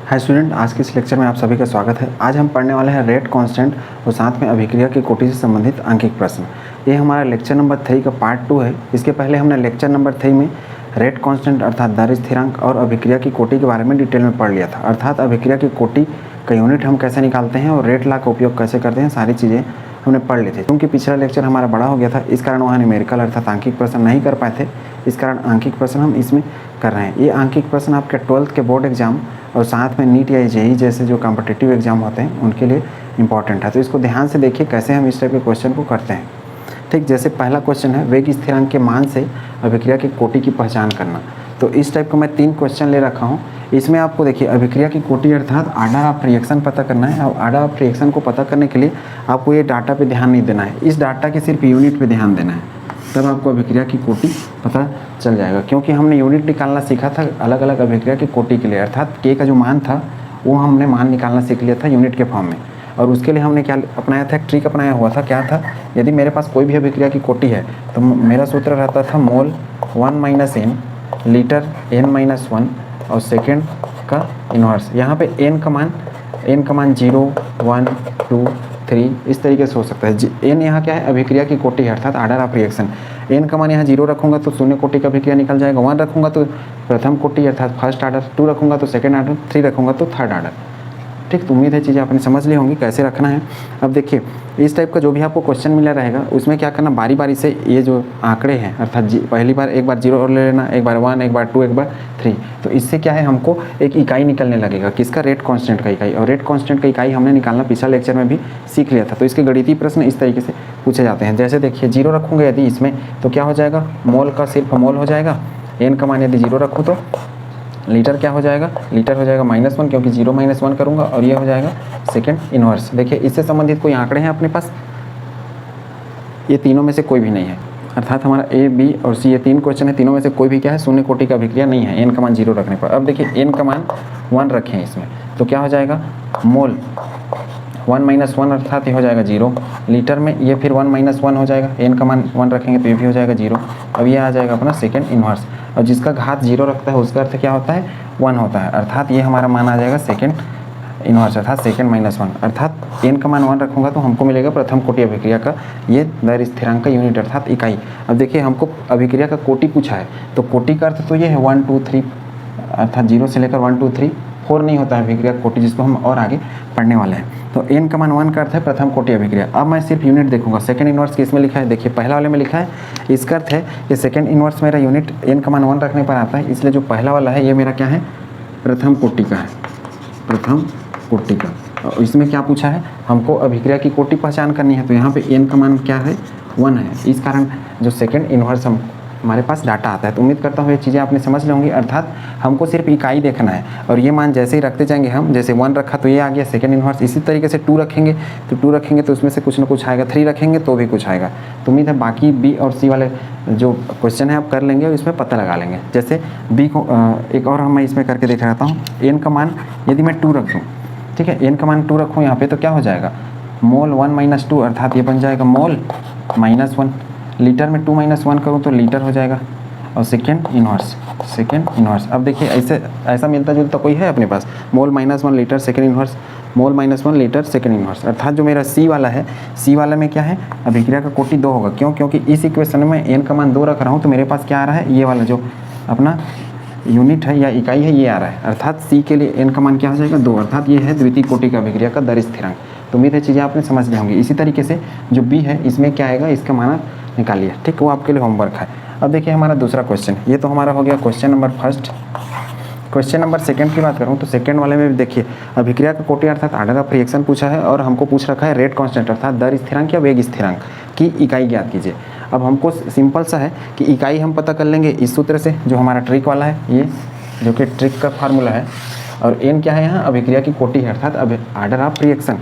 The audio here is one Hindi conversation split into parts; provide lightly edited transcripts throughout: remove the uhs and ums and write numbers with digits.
हाय स्टूडेंट, आज के इस लेक्चर में आप सभी का स्वागत है। आज हम पढ़ने वाले हैं रेट कांस्टेंट और साथ में अभिक्रिया की कोटि से संबंधित आंकिक प्रश्न। ये हमारा लेक्चर नंबर 3 का पार्ट 2 है। इसके पहले हमने लेक्चर नंबर 3 में रेट कांस्टेंट अर्थात दर स्थिरांक और अभिक्रिया की कोटि के बारे में डिटेल में पढ़ लिया था। अर्थात अभिक्रिया की कोटि का यूनिट हम कैसे निकालते हैं और रेट लॉ का उपयोग कैसे करते हैं, सारी चीज़ें हमने पढ़ ली थी। क्योंकि पिछला लेक्चर हमारा बड़ा हो गया था, इस कारण वहाँ न्यूमेरिकल अर्थात आंकिक प्रश्न नहीं कर पाए थे। इस कारण आंकिक प्रश्न हम इसमें कर रहे हैं। ये आंकिक प्रश्न आपके 12th के बोर्ड एग्जाम और साथ में नीट या जेईई जैसे जो कॉम्पिटिटिव एग्जाम होते हैं उनके लिए इंपॉर्टेंट है। तो इसको ध्यान से देखिए कैसे हम इस टाइप के क्वेश्चन को करते हैं। ठीक, जैसे पहला क्वेश्चन है वेग स्थिरांक के मान से अभिक्रिया की कोटि की पहचान करना। तो इस टाइप का मैं 3 क्वेश्चन ले रखा हूँ। इसमें आपको देखिए अभिक्रिया की कोटि अर्थात ऑर्डर ऑफ रिएक्शन पता करना है। और ऑर्डर ऑफ रिएक्शन को पता करने के लिए आपको ये डाटा पे ध्यान नहीं देना है, इस डाटा के सिर्फ यूनिट पे ध्यान देना है, तब आपको अभिक्रिया की कोटि पता चल जाएगा। क्योंकि हमने यूनिट निकालना सीखा था अलग अलग अभिक्रिया की कोटि के लिए, अर्थात के का जो मान था वो हमने मान निकालना सीख लिया था यूनिट के फॉर्म में। और उसके लिए हमने क्या अपनाया था, एक ट्रिक अपनाया हुआ था। क्या था, यदि मेरे पास कोई भी अभिक्रिया की कोटि है तो मेरा सूत्र रहता था मोल 1 - n लीटर n-1 और सेकेंड का इन्वर्स। यहाँ पे n का मान 0, 1, 2, 3 इस तरीके से हो सकता है। n यहाँ क्या है, अभिक्रिया की कोटि है अर्थात ऑर्डर ऑफ रिएक्शन। n का मान यहाँ 0 रखूँगा तो शून्य कोटि का अभिक्रिया निकल जाएगा, 1 रखूँगा तो प्रथम कोटि अर्थात फर्स्ट ऑर्डर, 2 रखूँगा तो सेकेंड ऑर्डर, 3 रखूँगा तो थर्ड ऑर्डर। ठीक, तो उम्मीद है चीज़ें आपने समझ ली होंगी कैसे रखना है। अब देखिए इस टाइप का जो भी आपको क्वेश्चन मिला रहेगा उसमें क्या करना, बारी बारी से ये जो आंकड़े हैं अर्थात पहली बार एक बार 0 और ले लेना, एक बार 1, एक बार 2, एक बार 3। तो इससे क्या है, हमको एक इकाई निकलने लगेगा, किसका, रेट कांस्टेंट का इकाई। और रेट कांस्टेंट का इकाई हमने निकालना पिछला लेक्चर में भी सीख लिया था। तो इसके गणितीय प्रश्न इस तरीके से पूछे जाते हैं। जैसे देखिए 0 रखूँगा यदि इसमें तो क्या हो जाएगा, मोल का सिर्फ मोल हो जाएगा। n का मान यदि 0 रखूँ तो लीटर क्या हो जाएगा, लीटर हो जाएगा -1 क्योंकि 0 - 1 करूँगा और ये हो जाएगा सेकेंड इन्वर्स। देखिए इससे संबंधित कोई आंकड़े हैं अपने पास, ये तीनों में से कोई भी नहीं है। अर्थात हमारा A, B और C ये 3 क्वेश्चन है, तीनों में से कोई भी क्या है, शून्य कोटि का अभिक्रिया नहीं है n का मान 0 रखने पर। अब देखिए n का मान 1 रखें इसमें तो क्या हो जाएगा, मोल 1 - 1 अर्थात ये हो जाएगा 0। लीटर में ये फिर 1 - 1 हो जाएगा, n का मान 1 रखेंगे तो ये भी हो जाएगा 0। अब ये आ जाएगा अपना सेकेंड इन्वर्स। और जिसका घात 0 रखता है उसका अर्थ क्या होता है, 1 होता है। अर्थात ये हमारा मान आ जाएगा सेकेंड इन्वर्स अर्थात सेकेंड -1। अर्थात n का मान 1 रखूँगा तो हमको मिलेगा प्रथम कोटि अभिक्रिया का ये दर स्थिरांक का यूनिट अर्थात इकाई। अब देखिए हमको अभिक्रिया का कोटि पूछा है तो कोटि का अर्थ तो ये है 1, 2, 3 अर्थात 0 से लेकर 1, 2, 3, 4 नहीं होता है अभिक्रिया कोटि, जिसको हम और आगे पढ़ने वाले हैं। तो n का मान 1 का अर्थ है प्रथम कोटि अभिक्रिया। अब मैं सिर्फ यूनिट देखूंगा, सेकंड इन्वर्स किस में लिखा है, देखिए पहला वाले में लिखा है। इसका अर्थ है कि सेकंड इन्वर्स मेरा यूनिट n का मान 1 रखने पर आता है, इसलिए जो पहला वाला है ये मेरा क्या है, प्रथम कोटि का है, प्रथम कोटि का। और इसमें क्या पूछा है, हमको अभिक्रिया की कोटि पहचान करनी है। तो यहाँ पे n का मान क्या है, 1 है। इस कारण जो सेकेंड इन्वर्स हमारे पास डाटा आता है। तो उम्मीद करता हूँ ये चीज़ें आपने समझ लेंगी। अर्थात हमको सिर्फ इकाई देखना है और ये मान जैसे ही रखते जाएंगे हम, जैसे 1 रखा तो ये आ गया सेकेंड इन्वर्स। इसी तरीके से 2 रखेंगे तो 2 रखेंगे तो उसमें से कुछ ना कुछ आएगा, 3 रखेंगे तो भी कुछ आएगा। तो उम्मीद है बाकी B और C वाले जो क्वेश्चन है आप कर लेंगे और इसमें पता लगा लेंगे। जैसे B को एक और मैं इसमें करके देख रहता हूँ, n का मान यदि मैं 2 रख दूँ, ठीक है, n का मान 2 रखूँ यहाँ पे तो क्या हो जाएगा, मोल 1 - 2 अर्थात ये बन जाएगा मोल -1। लीटर में 2 - 1 करूँ तो लीटर हो जाएगा और सेकेंड इन्वर्स। अब देखिए ऐसा मिलता जुलता कोई है अपने पास, मोल -1 लीटर सेकेंड इन्वर्स, मोल -1 लीटर सेकेंड इन्वर्स। अर्थात जो मेरा C वाला है, C वाला में क्या है, अभिक्रिया का कोटि 2 होगा। क्यों, क्योंकि इस इक्वेशन में n का मान 2 रख रहा हूँ तो मेरे पास क्या आ रहा है, ये वाला जो अपना यूनिट है या इकाई है ये आ रहा है। अर्थात C के लिए n का मान क्या हो जाएगा, 2, अर्थात ये है द्वितीय कोटि का अभिक्रिया का दर स्थिरांक। तो उम्मीद है चीज़ें आपने समझ ली होंगी। इसी तरीके से जो B है इसमें क्या आएगा, इसका मान निकालिए, ठीक, वो आपके लिए होमवर्क है। अब देखिए हमारा दूसरा क्वेश्चन, ये तो हमारा हो गया question number first. Question number second की बात करूँ तो सेकंड वाले में भी देखिए अभिक्रिया का कोटि अर्थात ऑर्डर ऑफ रिएक्शन पूछा है और हमको पूछ रखा है रेट कांस्टेंट अर्थात दर स्थिरांक या वेग स्थिरांक की इकाई ज्ञात कीजिए। अब हमको सिंपल सा है कि इकाई हम पता कर लेंगे इस सूत्र से, जो हमारा ट्रिक वाला है, ये जो कि ट्रिक का फार्मूला है। और n क्या है यहाँ, अभिक्रिया की कोटि है अर्थात ऑर्डर ऑफ रिएक्शन।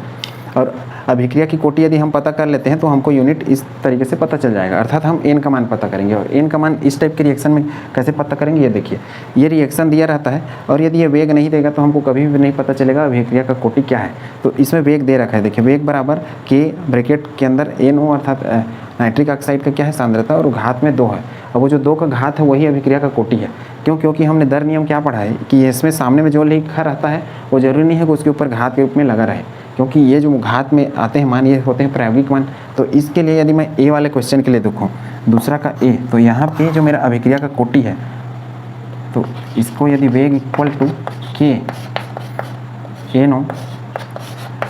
और अभिक्रिया की कोटि यदि हम पता कर लेते हैं तो हमको यूनिट इस तरीके से पता चल जाएगा। अर्थात हम n का मान पता करेंगे। और n का मान इस टाइप के रिएक्शन में कैसे पता करेंगे, ये देखिए ये रिएक्शन दिया रहता है और यदि ये वेग नहीं देगा तो हमको कभी भी नहीं पता चलेगा अभिक्रिया का कोटि क्या है। तो इसमें वेग दे रखा है, देखिए वेग बराबर K ब्रैकेट के अंदर NO अर्थात नाइट्रिक ऑक्साइड का क्या है, सांद्रता, और घात में 2 है। अब वो जो 2 का घात है वही अभिक्रिया का कोटि है। क्यों? क्योंकि हमने दर नियम क्या पढ़ा है कि इसमें सामने में जो लिखा रहता है वो जरूरी नहीं है कि उसके ऊपर घात के रूप में लगा रहे, क्योंकि ये जो घात में आते हैं मान ये होते हैं प्रायोगिक मान। तो इसके लिए यदि मैं ए वाले क्वेश्चन के लिए देखूँ दूसरा का ए, तो यहाँ पे जो मेरा अभिक्रिया का कोटि है तो इसको यदि वेग इक्वल टू के एन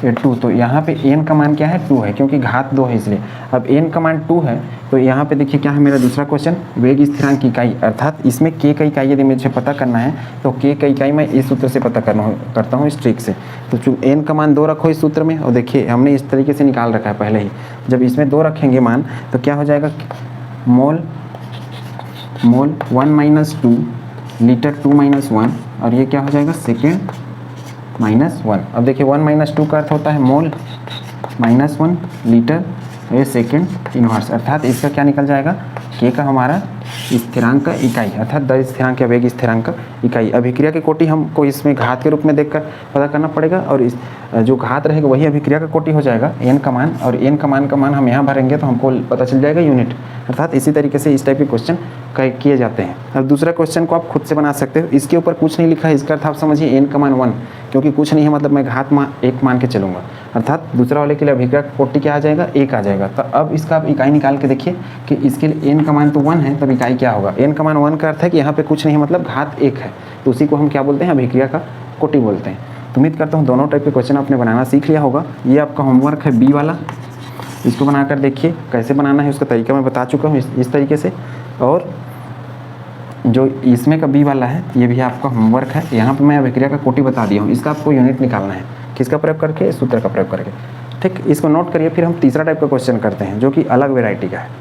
ए 2, तो यहाँ पे n का मान क्या है 2 है, क्योंकि घात 2 है इसलिए। अब n का मान 2 है तो यहाँ पे देखिए क्या है मेरा दूसरा क्वेश्चन, वेग स्थिरांक की इकाई, अर्थात इसमें k का इकाई यदि मुझे पता करना है तो k का इकाई मैं इस सूत्र से पता करता हूँ इस ट्रिक से। तो चूँकि n का मान 2 रखो इस सूत्र में, और देखिए हमने इस तरीके से निकाल रखा है पहले ही। जब इसमें 2 रखेंगे मान तो क्या हो जाएगा, मोल 1 - 2 लीटर 2 - 1, और ये क्या हो जाएगा सेकेंड -1। अब देखिए 1 - 2 का अर्थ होता है मोल -1 लीटर, ये सेकेंड इनवर्स, अर्थात इसका क्या निकल जाएगा के का हमारा स्थिरांक का इकाई, अर्थात दर स्थिरांक या वेग स्थिरांक का इकाई। अभिक्रिया की कोटि हमको इसमें घात के रूप में देखकर पता करना पड़ेगा, और इस जो घात रहेगा वही अभिक्रिया का कोटि हो जाएगा n का मान, और n का मान हम यहाँ भरेंगे तो हमको पता चल जाएगा यूनिट। अर्थात इसी तरीके से इस टाइप के क्वेश्चन किए जाते हैं। अब दूसरा क्वेश्चन को आप खुद से बना सकते हो, इसके ऊपर कुछ नहीं लिखा है, इसका अर्थ आप समझिए n का मान 1, क्योंकि कुछ नहीं है मतलब मैं घात एक मान के चलूँगा, अर्थात दूसरा वाले के लिए अभिक्रिया का कोटि क्या आ जाएगा 1 आ जाएगा। तो अब इसका आप इकाई निकाल के देखिए कि इसके लिए n का मान तो 1 है, तब इकाई क्या होगा, n का मान 1 का अर्थ है कि यहाँ पे कुछ नहीं है मतलब घात 1 है, तो उसी को हम क्या बोलते हैं अभिक्रिया का कोटि बोलते हैं। तो उम्मीद करता हूँ दोनों टाइप के क्वेश्चन आपने बनाना सीख लिया होगा। ये आपका होमवर्क है बी वाला, इसको बनाकर देखिए कैसे बनाना है, उसका तरीका मैं बता चुका हूँ इस तरीके से। और जो इसमें का बी वाला है ये भी आपका होमवर्क है, यहाँ पे मैं अभिक्रिया का कोटि बता दिया हूँ, इसका आपको यूनिट निकालना है, किसका प्रयोग करके, सूत्र का प्रयोग करके। ठीक, इसको नोट करिए। फिर हम तीसरा टाइप का क्वेश्चन करते हैं जो कि अलग वेराइटी का है।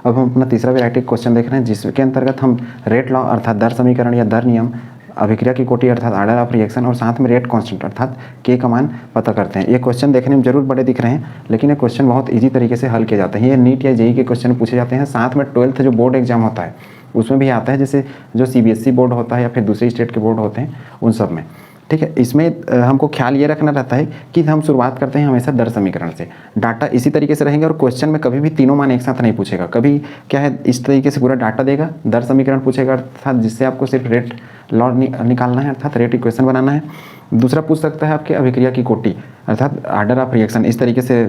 अब हम अपना तीसरा वेराइटी क्वेश्चन देख रहे हैं जिसके अंतर्गत हम रेट लॉ अर्थात दर समीकरण या दर नियम, अभिक्रिया की कोटि अर्थात ऑर्डर ऑफ रिएक्शन और साथ में रेट कांस्टेंट अर्थात के का मान पता करते हैं। ये क्वेश्चन देखने में जरूर बड़े दिख रहे हैं, लेकिन ये क्वेश्चन बहुत इजी तरीके से हल किए जाते हैं। ये नीट या जेईई के क्वेश्चन पूछे जाते हैं, साथ में 12th जो बोर्ड एग्जाम होता है उसमें भी आता है, जैसे जो CBSE बोर्ड होता है या फिर दूसरे स्टेट के बोर्ड होते हैं उन सब में। ठीक है, इसमें हमको ख्याल ये रखना रहता है कि हम शुरुआत करते हैं हमेशा दर समीकरण से, डाटा इसी तरीके से रहेंगे और क्वेश्चन में कभी भी तीनों मान एक साथ नहीं पूछेगा, कभी क्या है इस तरीके से पूरा डाटा देगा, दर समीकरण पूछेगा अर्थात जिससे आपको सिर्फ रेट लॉ निकालना है अर्थात रेट इक्वेशन बनाना है। दूसरा पूछ सकता है आपके अभिक्रिया की कोटि अर्थात ऑर्डर ऑफ रिएक्शन, इस तरीके से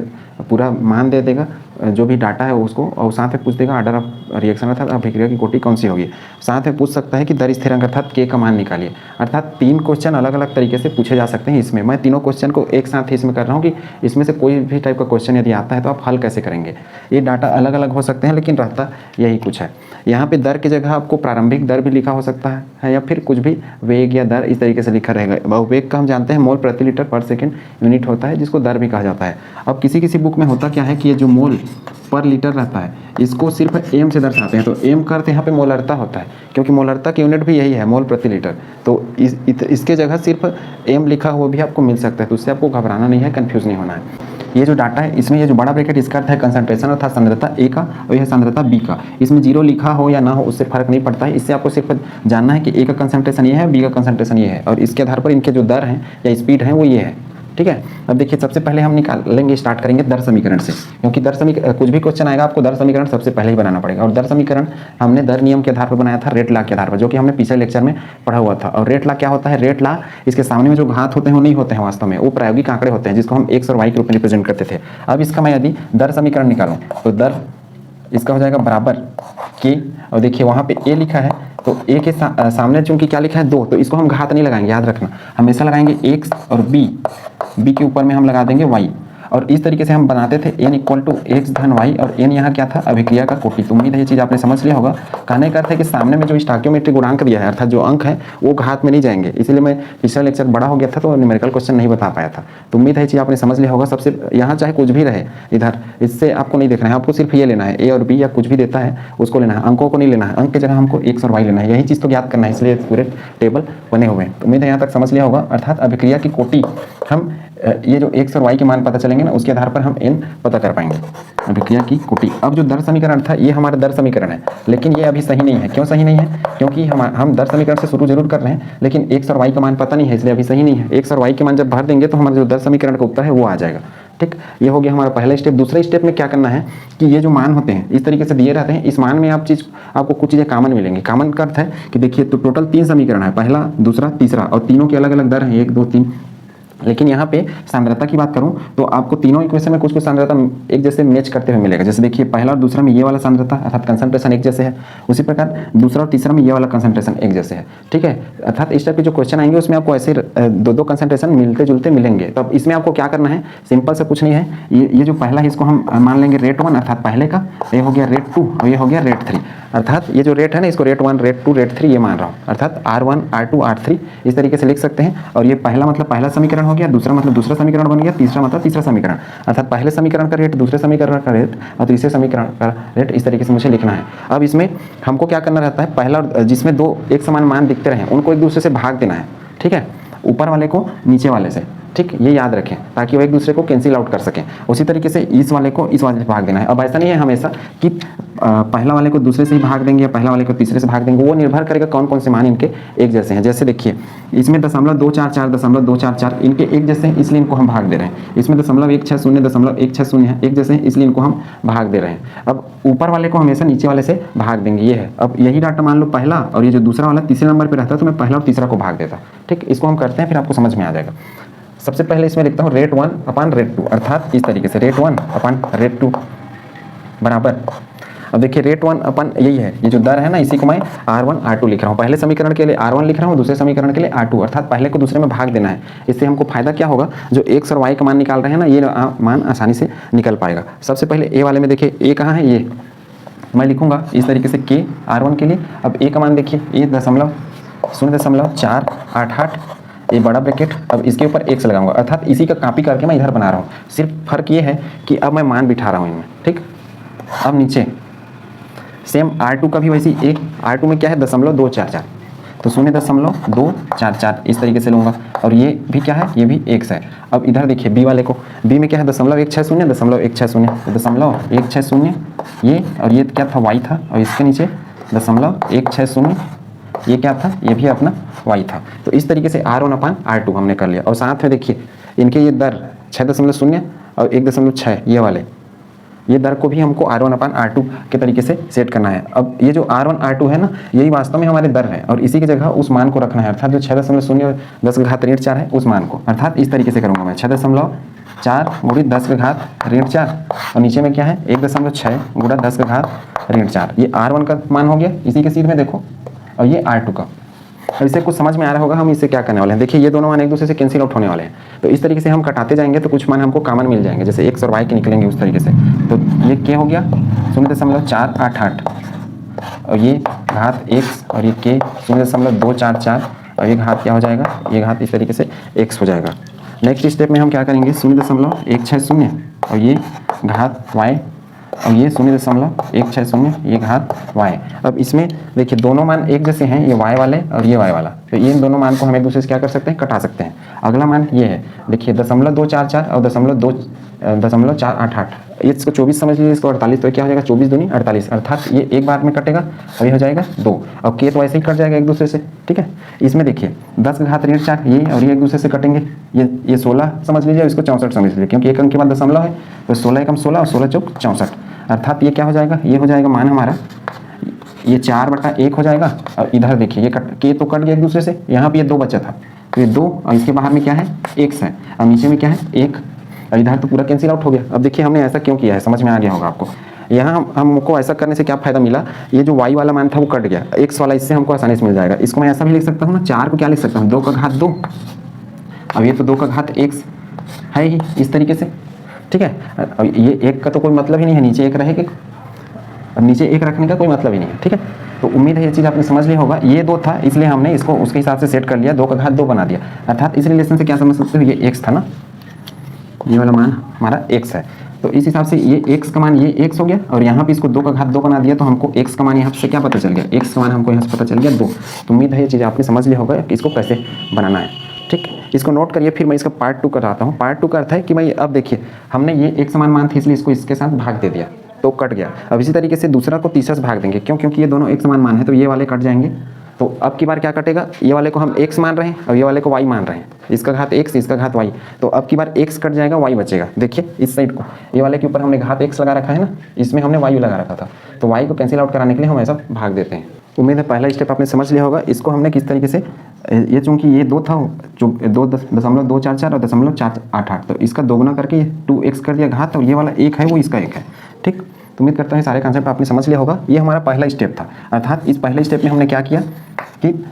पूरा मान दे देगा जो भी डाटा है उसको, और साथ में पूछ देगा ऑर्डर ऑफ रिएक्शन अर्थात अभिक्रिया की कोटि कौन सी होगी। साथ में पूछ सकता है कि दर स्थिरांक अर्थात के का मान निकालिए। अर्थात 3 क्वेश्चन अलग अलग तरीके से पूछे जा सकते हैं इसमें। मैं तीनों क्वेश्चन को एक साथ ही इसमें कर रहा हूँ कि इसमें से कोई भी टाइप का क्वेश्चन यदि आता है तो आप हल कैसे करेंगे। ये डाटा अलग अलग हो सकते हैं लेकिन रहता यही कुछ है। यहाँ पे दर की जगह आपको प्रारंभिक दर भी लिखा हो सकता है या फिर कुछ भी वेग या दर इस तरीके से लिखा रहेगा। वेग का हम जानते हैं मोल प्रति लीटर पर सेकंड यूनिट होता है जिसको दर भी कहा जाता है। अब किसी किसी बुक में होता क्या है कि ये जो मोल पर लीटर रहता है इसको सिर्फ एम से दर्शाते हैं, तो एम का अर्थ यहाँ पे मोलरता होता है, क्योंकि मोलरता की यूनिट भी यही है मोल प्रति लीटर। तो इसके जगह सिर्फ एम लिखा हुआ भी आपको मिल सकता है, तो उससे आपको घबराना नहीं है, कंफ्यूज नहीं होना है। ये जो डाटा है इसमें ये जो बड़ा ब्रैकेट इसका अर्थ है कंसंट्रेशन अर्थात सांद्रता ए का, और यह सांद्रता बी का। इसमें 0 लिखा हो या ना हो उससे फर्क नहीं पड़ता है, इससे आपको सिर्फ जानना है कि ए का कंसंट्रेशन ये है, बी का कंसंट्रेशन ये है, और इसके आधार पर इनके जो दर हैं या स्पीड है वो ये है। ठीक है, अब देखिए सबसे पहले हम निकाल लेंगे, स्टार्ट करेंगे दर समीकरण से, क्योंकि दर समीकरण कुछ भी क्वेश्चन आएगा आपको दर समीकरण सबसे पहले ही बनाना पड़ेगा। और दर समीकरण हमने दर नियम के आधार पर बनाया था, रेट लॉ के आधार पर, जो कि हमने पिछले लेक्चर में पढ़ा हुआ था। और रेट लॉ क्या होता है, रेट लॉ इसके सामने में जो घात होते हैं वो नहीं होते हैं वास्तव में, वो प्रायोगिक आंकड़े होते हैं जिसको हम x और y के रूप में रिप्रेजेंट करते थे। अब इसका मैं यदि दर समीकरण निकालूं तो दर इसका हो जाएगा बराबर के, और देखिए वहाँ पे a लिखा है तो a के सामने चूंकि क्या लिखा है 2, तो इसको हम घात नहीं लगाएंगे, याद रखना हमेशा लगाएंगे x और b के ऊपर में हम लगा देंगे y। और इस तरीके से हम बनाते थे n = x धन y, और n यहाँ क्या था अभिक्रिया का कोटि। तो उम्मीद है ये चीज़ आपने समझ लिया होगा। कहने का अर्थ है कि सामने में जो स्टोइकियोमेट्रिक गुणांक दिया है अर्थात जो अंक है वो घात में नहीं जाएंगे, इसीलिए मैं पिछला लेक्चर बड़ा हो गया था तो न्यूमेरिकल क्वेश्चन नहीं बता पाया था। तो उम्मीद है ये चीज़ आपने समझ लिया होगा। सबसे यहाँ चाहे कुछ भी रहे इधर, इससे आपको नहीं देखना है, आपको सिर्फ ये लेना है a और b या कुछ भी देता है उसको लेना है, अंकों को नहीं लेना है। अंक की जगह हमको x और y लेना है, यही चीज़ तो ज्ञात करना है, इसलिए पूरे टेबल बने हुए हैं। तो उम्मीद है यहाँ तक समझ लिया होगा। अर्थात अभिक्रिया की कोटि हम ये जो x और y के मान पता चलेंगे ना उसके आधार पर हम n पता कर पाएंगे, अभिक्रिया की कोटि। अब जो दर समीकरण था ये हमारा दर समीकरण है, लेकिन ये अभी सही नहीं है। क्यों सही नहीं है? क्योंकि हम दर समीकरण से शुरू जरूर कर रहे हैं लेकिन x और y का मान पता नहीं है, इसलिए अभी सही नहीं है। x और y के मान जब भर देंगे तो हमारा जो दर समीकरण का उत्तर है वो आ जाएगा। ठीक, ये हो गया हमारा पहला स्टेप। दूसरा स्टेप में क्या करना है कि ये जो मान होते हैं इस तरीके से दिए रहते हैं, इस मान में आपको कुछ चीज़ें कॉमन मिलेंगी। कॉमन का अर्थ है कि देखिए तो टोटल 3 समीकरण है, पहला, दूसरा, तीसरा, और तीनों के अलग अलग दर हैं 1 2 3। लेकिन यहाँ पे सांद्रता की बात करूँ तो आपको तीनों इक्वेशन में कुछ कुछ सांद्रता एक जैसे मैच करते हुए मिलेगा। जैसे देखिए पहला और दूसरा में ये वाला सांद्रता अर्थात कंसंट्रेशन एक जैसे है, उसी प्रकार दूसरा और तीसरा में ये वाला कंसंट्रेशन एक जैसे है। ठीक है, अर्थात इस टाइप के जो क्वेश्चन आएंगे उसमें आपको ऐसे दो कंसंट्रेशन मिलते जुलते मिलेंगे। तो अब इसमें आपको क्या करना है, सिंपल से कुछ नहीं है, ये जो पहला है इसको हम मान लेंगे रेट 1 अर्थात पहले का, ये हो गया रेट 2 और ये हो गया रेट 3। अर्थात ये जो रेट है ना इसको रेट 1 रेट 2 रेट 3 ये मान रहा हूँ, अर्थात R1 R2 R3 इस तरीके से लिख सकते हैं। और ये पहला मतलब पहला समीकरण हो गया, दूसरा मतलब दूसरा समीकरण बन गया, तीसरा मतलब तीसरा समीकरण, अर्थात पहले समीकरण का रेट, दूसरे समीकरण का रेट और तीसरे समीकरण का रेट इस तरीके से मुझे लिखना है। अब इसमें हमको क्या करना रहता है, पहला जिसमें दो एक समान मान दिखते रहे उनको एक दूसरे से भाग देना है। ठीक है, ऊपर वाले को नीचे वाले से, ठीक, ये याद रखें ताकि वो एक दूसरे को कैंसिल आउट कर सकें। उसी तरीके से इस वाले को इस वाले से भाग देना है। अब ऐसा नहीं है हमेशा कि पहला वाले को दूसरे से ही भाग देंगे या पहला वाले को तीसरे से भाग देंगे, वो निर्भर करेगा कौन कौन से मान इनके एक जैसे हैं। जैसे देखिए इसमें 0.244 इनके एक जैसे हैं इसलिए इनको हम भाग दे रहे हैं। इसमें 0.160 है एक जैसे हैं इसलिए इनको हम भाग दे रहे हैं। अब ऊपर वाले को हमेशा नीचे वाले से भाग देंगे, ये है। अब यही डाटा मान लो पहला और ये जो दूसरा वाला तीसरे नंबर पर रहता है तो मैं पहला और तीसरा को भाग देता। ठीक, इसको हम करते हैं फिर आपको समझ में आ जाएगा। सबसे पहले इसमें लिखता हूँ रेट 1 अपान रेट 2, अर्थात इस तरीके से रेट 1 अपान रेट 2 बराबर। अब देखिए रेट 1 अपन यही है, ये जो दर है ना इसी को मैं R1 R2 लिख रहा हूँ। पहले समीकरण के लिए R1 लिख रहा हूँ, दूसरे समीकरण के लिए R2, अर्थात पहले को दूसरे में भाग देना है। इससे हमको फायदा क्या होगा, जो x और y का मान निकाल रहे हैं ना ये मान आसानी से निकल पाएगा। सबसे पहले ए वाले में देखिए ए कहाँ है, ये मैं लिखूंगा इस तरीके से k R1 के लिए। अब ए का मान देखिए ये 0.488, ये बड़ा ब्रैकेट, अब इसके ऊपर x लगाऊंगा, अर्थात इसी का कॉपी करके मैं इधर बना रहा हूँ। सिर्फ फर्क ये है कि अब मैं मान बिठा रहा हूँ इनमें। ठीक, अब नीचे सेम R2 का भी वैसे एक, R2 में क्या है 0.244, तो 0.244 इस तरीके से लूँगा। और ये भी क्या है, ये भी x है। अब इधर देखिए b वाले को, b में क्या है 0.160 ये, और ये क्या था y था, और इसके नीचे 0.160 ये क्या था, ये भी अपना y था। तो इस तरीके से R1 अपान R2 हमने कर लिया। और साथ में देखिए इनके ये दर 6.0 और 1.6 ये वाले, ये दर को भी हमको R1 अपान R2 के तरीके से सेट करना है। अब ये जो R1 R2 है ना यही वास्तव में हमारे दर है और इसी की जगह उस मान को रखना है, अर्थात जो 6.0 और 10⁻⁴ है उस मान को। अर्थात इस तरीके से करूँगा मैं 6.4 × 10⁻⁴ और नीचे में क्या है 1.6 × 10⁻⁴। ये R1 का मान हो गया इसी के सीध में देखो, और ये R2 का। और इससे कुछ समझ में आ रहा होगा हम इससे क्या करने वाले हैं। देखिए ये दोनों मान एक दूसरे से कैंसिल आउट होने वाले हैं, तो इस तरीके से हम कटाते जाएंगे तो कुछ मान हमको कॉमन मिल जाएंगे, जैसे x और y के निकलेंगे उस तरीके से। तो ये क्या हो गया 0.488 और ये घात x और ये k 0.244 और ये घात क्या हो जाएगा, ये घात इस तरीके से x हो जाएगा। नेक्स्ट स्टेप में हम क्या करेंगे 0.160 और ये घात y और ये 0.160 ये घात y। अब इसमें देखिए दोनों मान एक जैसे हैं, ये y वाले और ये y वाला, तो ये दोनों मान को हम एक दूसरे से क्या कर सकते हैं, कटा सकते हैं। अगला मान ये है देखिए 0.244 और 0.488, इसको 24 समझ लीजिए, इसको 48, तो क्या हो जाएगा 24 दूनी 48, अर्थात ये एक बार में कटेगा और ये हो जाएगा 2 और k तो ऐसे ही कट जाएगा एक दूसरे से। ठीक है, इसमें देखिए 10⁻⁴ ये और ये एक दूसरे से कटेंगे, ये 16 समझ लीजिए, इसको 64 समझ लीजिए, क्योंकि एक अंक के बाद दशमलव है तो 16 एकम 16 और 16 चौक 64, अर्थात ये क्या हो जाएगा, ये हो जाएगा मान हमारा ये 4/1 हो जाएगा। और इधर देखिए ये k तो कट गया एक दूसरे से, यहाँ पे ये 2 बचा था तो ये 2 और इसके बाहर में क्या है x है और नीचे में क्या है 1 और इधर तो पूरा कैंसिल आउट हो गया। अब देखिए हमने ऐसा क्यों किया है, समझ में आ गया होगा आपको। यहाँ हमको ऐसा करने से क्या फ़ायदा मिला, ये जो y वाला मान था वो कट गया, x वाला इससे हमको आसानी से मिल जाएगा। इसको मैं ऐसा भी लिख सकता हूँ ना, 4 को क्या लिख सकता हूँ 2⁻2, अब ये तो 2⁻x है ही इस तरीके से। ठीक है, अब ये 1 का तो कोई मतलब ही नहीं है, नीचे 1 रहेगा, अब नीचे 1 रखने का कोई मतलब ही नहीं है। ठीक है, तो उम्मीद है ये चीज़ आपने समझ लिया होगा। ये 2 था इसलिए हमने इसको उसके हिसाब से सेट कर लिया, 2⁻2 बना दिया, अर्थात इस रिलेशन से क्या समझ सकते हो, ये x था ना, ये वाला मान हमारा x है, तो इस हिसाब से ये x का मान ये x हो गया और यहाँ पे इसको 2⁻2 बना दिया, तो हमको x का मान यहाँ से क्या पता चल गया, x का मान हमको यहाँ से पता चल गया 2। तो उम्मीद है ये चीज़ आपने समझ लिया होगा कि इसको कैसे बनाना है। ठीक, इसको नोट करिए, फिर मैं इसका पार्ट 2 कराता हूँ। पार्ट 2 का अर्थ है कि मैं अब देखिए हमने ये एक समान मान थी इसलिए इसको इसके साथ भाग दे दिया तो कट गया। अब इसी तरीके से दूसरा को तीसरा से भाग देंगे, क्यों, क्योंकि ये दोनों एक समान मान है तो ये वाले कट जाएंगे तो अब की बार क्या कटेगा, ये वाले को हम x मान रहे हैं और ये वाले को y मान रहे हैं, इसका घात x इसका घात y, तो अब की बार x कट जाएगा y बचेगा। देखिए इस साइड को, ये वाले के ऊपर हमने घात x लगा रखा है ना, इसमें हमने y लगा रखा था, तो y को कैंसिल आउट कराने के लिए हम ऐसा भाग देते हैं। उम्मीद है पहला स्टेप आपने समझ लिया होगा। इसको हमने किस तरीके से, ये चूंकि ये 2 था, 2.244 और 0.488, तो इसका दोगुना करके 2x कर दिया घात, और ये वाला 1 है वो इसका 1 है। ठीक, तो उम्मीद करता हूँ सारे कॉन्सेप्ट आपने समझ लिया होगा। ये हमारा पहला स्टेप था, अर्थात इस पहले स्टेप में हमने क्या किया कि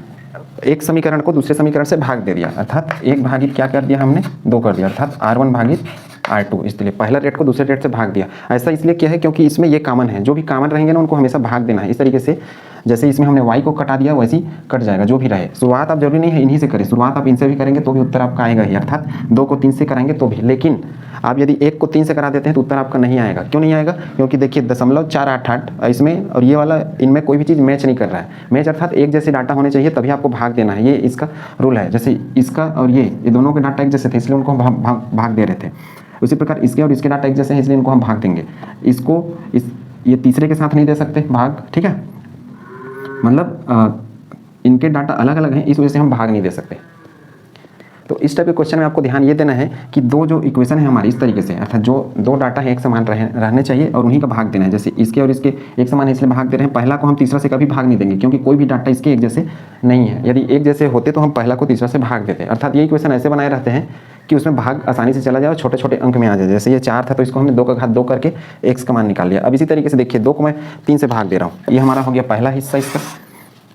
एक समीकरण को दूसरे समीकरण से भाग दे दिया, अर्थात 1 भागित क्या कर दिया हमने, 2 कर दिया, अर्थात R1 भागित R2, इसलिए पहला रेट को दूसरे रेट से भाग दिया। ऐसा इसलिए किया है क्योंकि इसमें ये कॉमन है, जो भी कॉमन रहेंगे ना उनको हमेशा भाग देना है। इस तरीके से जैसे इसमें हमने y को कटा दिया वैसे ही कट जाएगा, जो भी रहे। शुरुआत आप जरूरी नहीं है इन्हीं से करें, शुरुआत आप इनसे भी करेंगे तो भी उत्तर आपका आएगा ही, अर्थात 2 को 3 से कराएंगे तो भी। लेकिन आप यदि 1 को 3 से करा देते हैं तो उत्तर आपका नहीं आएगा। क्यों नहीं आएगा, क्योंकि देखिए 0.488 इसमें और ये वाला इनमें कोई भी चीज़ मैच नहीं कर रहा है। मैच अर्थात एक जैसे डाटा होने चाहिए तभी आपको भाग देना है, ये इसका रूल है। जैसे इसका और ये दोनों के डाटा एक जैसे थे इसलिए उनको हम भाग दे रहे थे, उसी प्रकार इसके और इसके डाटा एक जैसे हैं इसलिए इनको हम भाग देंगे। इसको ये तीसरे के साथ नहीं दे सकते भाग, ठीक है, मतलब इनके डाटा अलग अलग हैं इस वजह से हम भाग नहीं दे सकते। तो इस टाइप के क्वेश्चन में आपको ध्यान ये देना है कि दो जो इक्वेशन है हमारी इस तरीके से, अर्थात जो 2 डाटा है एक समान रहने चाहिए और उन्हीं का भाग देना है। जैसे इसके और इसके एक समान है इसलिए भाग दे रहे हैं, पहला को हम तीसरा से कभी भाग नहीं देंगे क्योंकि कोई भी डाटा इसके एक जैसे नहीं है। यदि एक जैसे होते तो हम पहला को तीसरा से भाग देते, अर्थात ये इक्वेशन ऐसे बनाए रहते हैं कि उसमें भाग आसानी से चला जाए और छोटे छोटे अंक में आ जाए। जैसे ये 4 था तो इसको हमने 2 का घात 2 करके x का मान निकाल लिया। अब इसी तरीके से देखिए 2 को मैं 3 से भाग दे रहा हूँ, ये हमारा हो गया पहला हिस्सा इसका।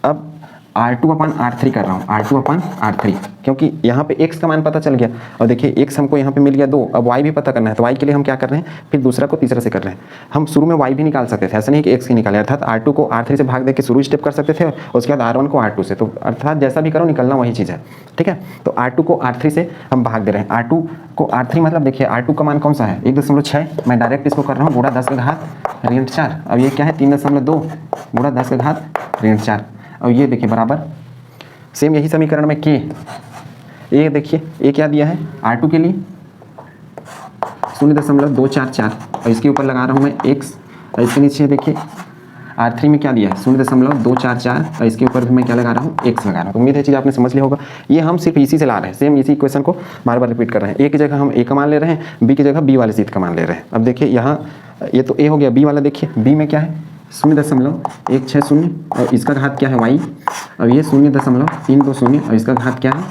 अब R2/R3 कर रहा हूँ, R2/R3, क्योंकि यहाँ पे x का मान पता चल गया और देखिए x हमको यहाँ पे मिल गया 2। अब y भी पता करना है तो y के लिए हम क्या कर रहे हैं, फिर दूसरा को तीसरा से कर रहे हैं। हम शुरू में y भी निकाल सकते थे, ऐसा नहीं कि x ही निकाले, अर्थात R2 को R3 से भाग दे के शुरू स्टेप कर सकते थे और उसके बाद R1 को R2 से, तो अर्थात जैसा भी करो निकलना वही चीज़ है। ठीक है, तो R2 को R3 से हम भाग दे रहे हैं। R2 को R3 मतलब देखिए R2 का मान कौन सा है 1.6, मैं डायरेक्ट इसको कर रहा हूँ गुणा 10 का घात ऋण 4। अब ये क्या है 3.2 गुणा 10 का घात ऋण 4, और ये देखिए बराबर सेम यही समीकरण में के, ये देखिए ये क्या दिया है R2 के लिए 0.244 और इसके ऊपर लगा रहा हूँ मैं x, और इसके नीचे देखिए R3 में क्या दिया है 0.244 और इसके ऊपर मैं क्या लगा रहा हूँ x लगा रहा हूँ। तो उम्मीद है चीज़ आपने समझ लिया होगा। ये हम सिर्फ इसी से ला रहे हैं, सेम इसी इक्वेशन को बार बार रिपीट कर रहे हैं। a की जगह हम a का मान ले रहे हैं, b की जगह b वाले सीध का मान ले रहे हैं। अब देखिए यहाँ ये तो a हो गया, b वाला देखिए b में क्या है 0.160 और इसका घात क्या है y, और ये 0.320 और इसका घात क्या है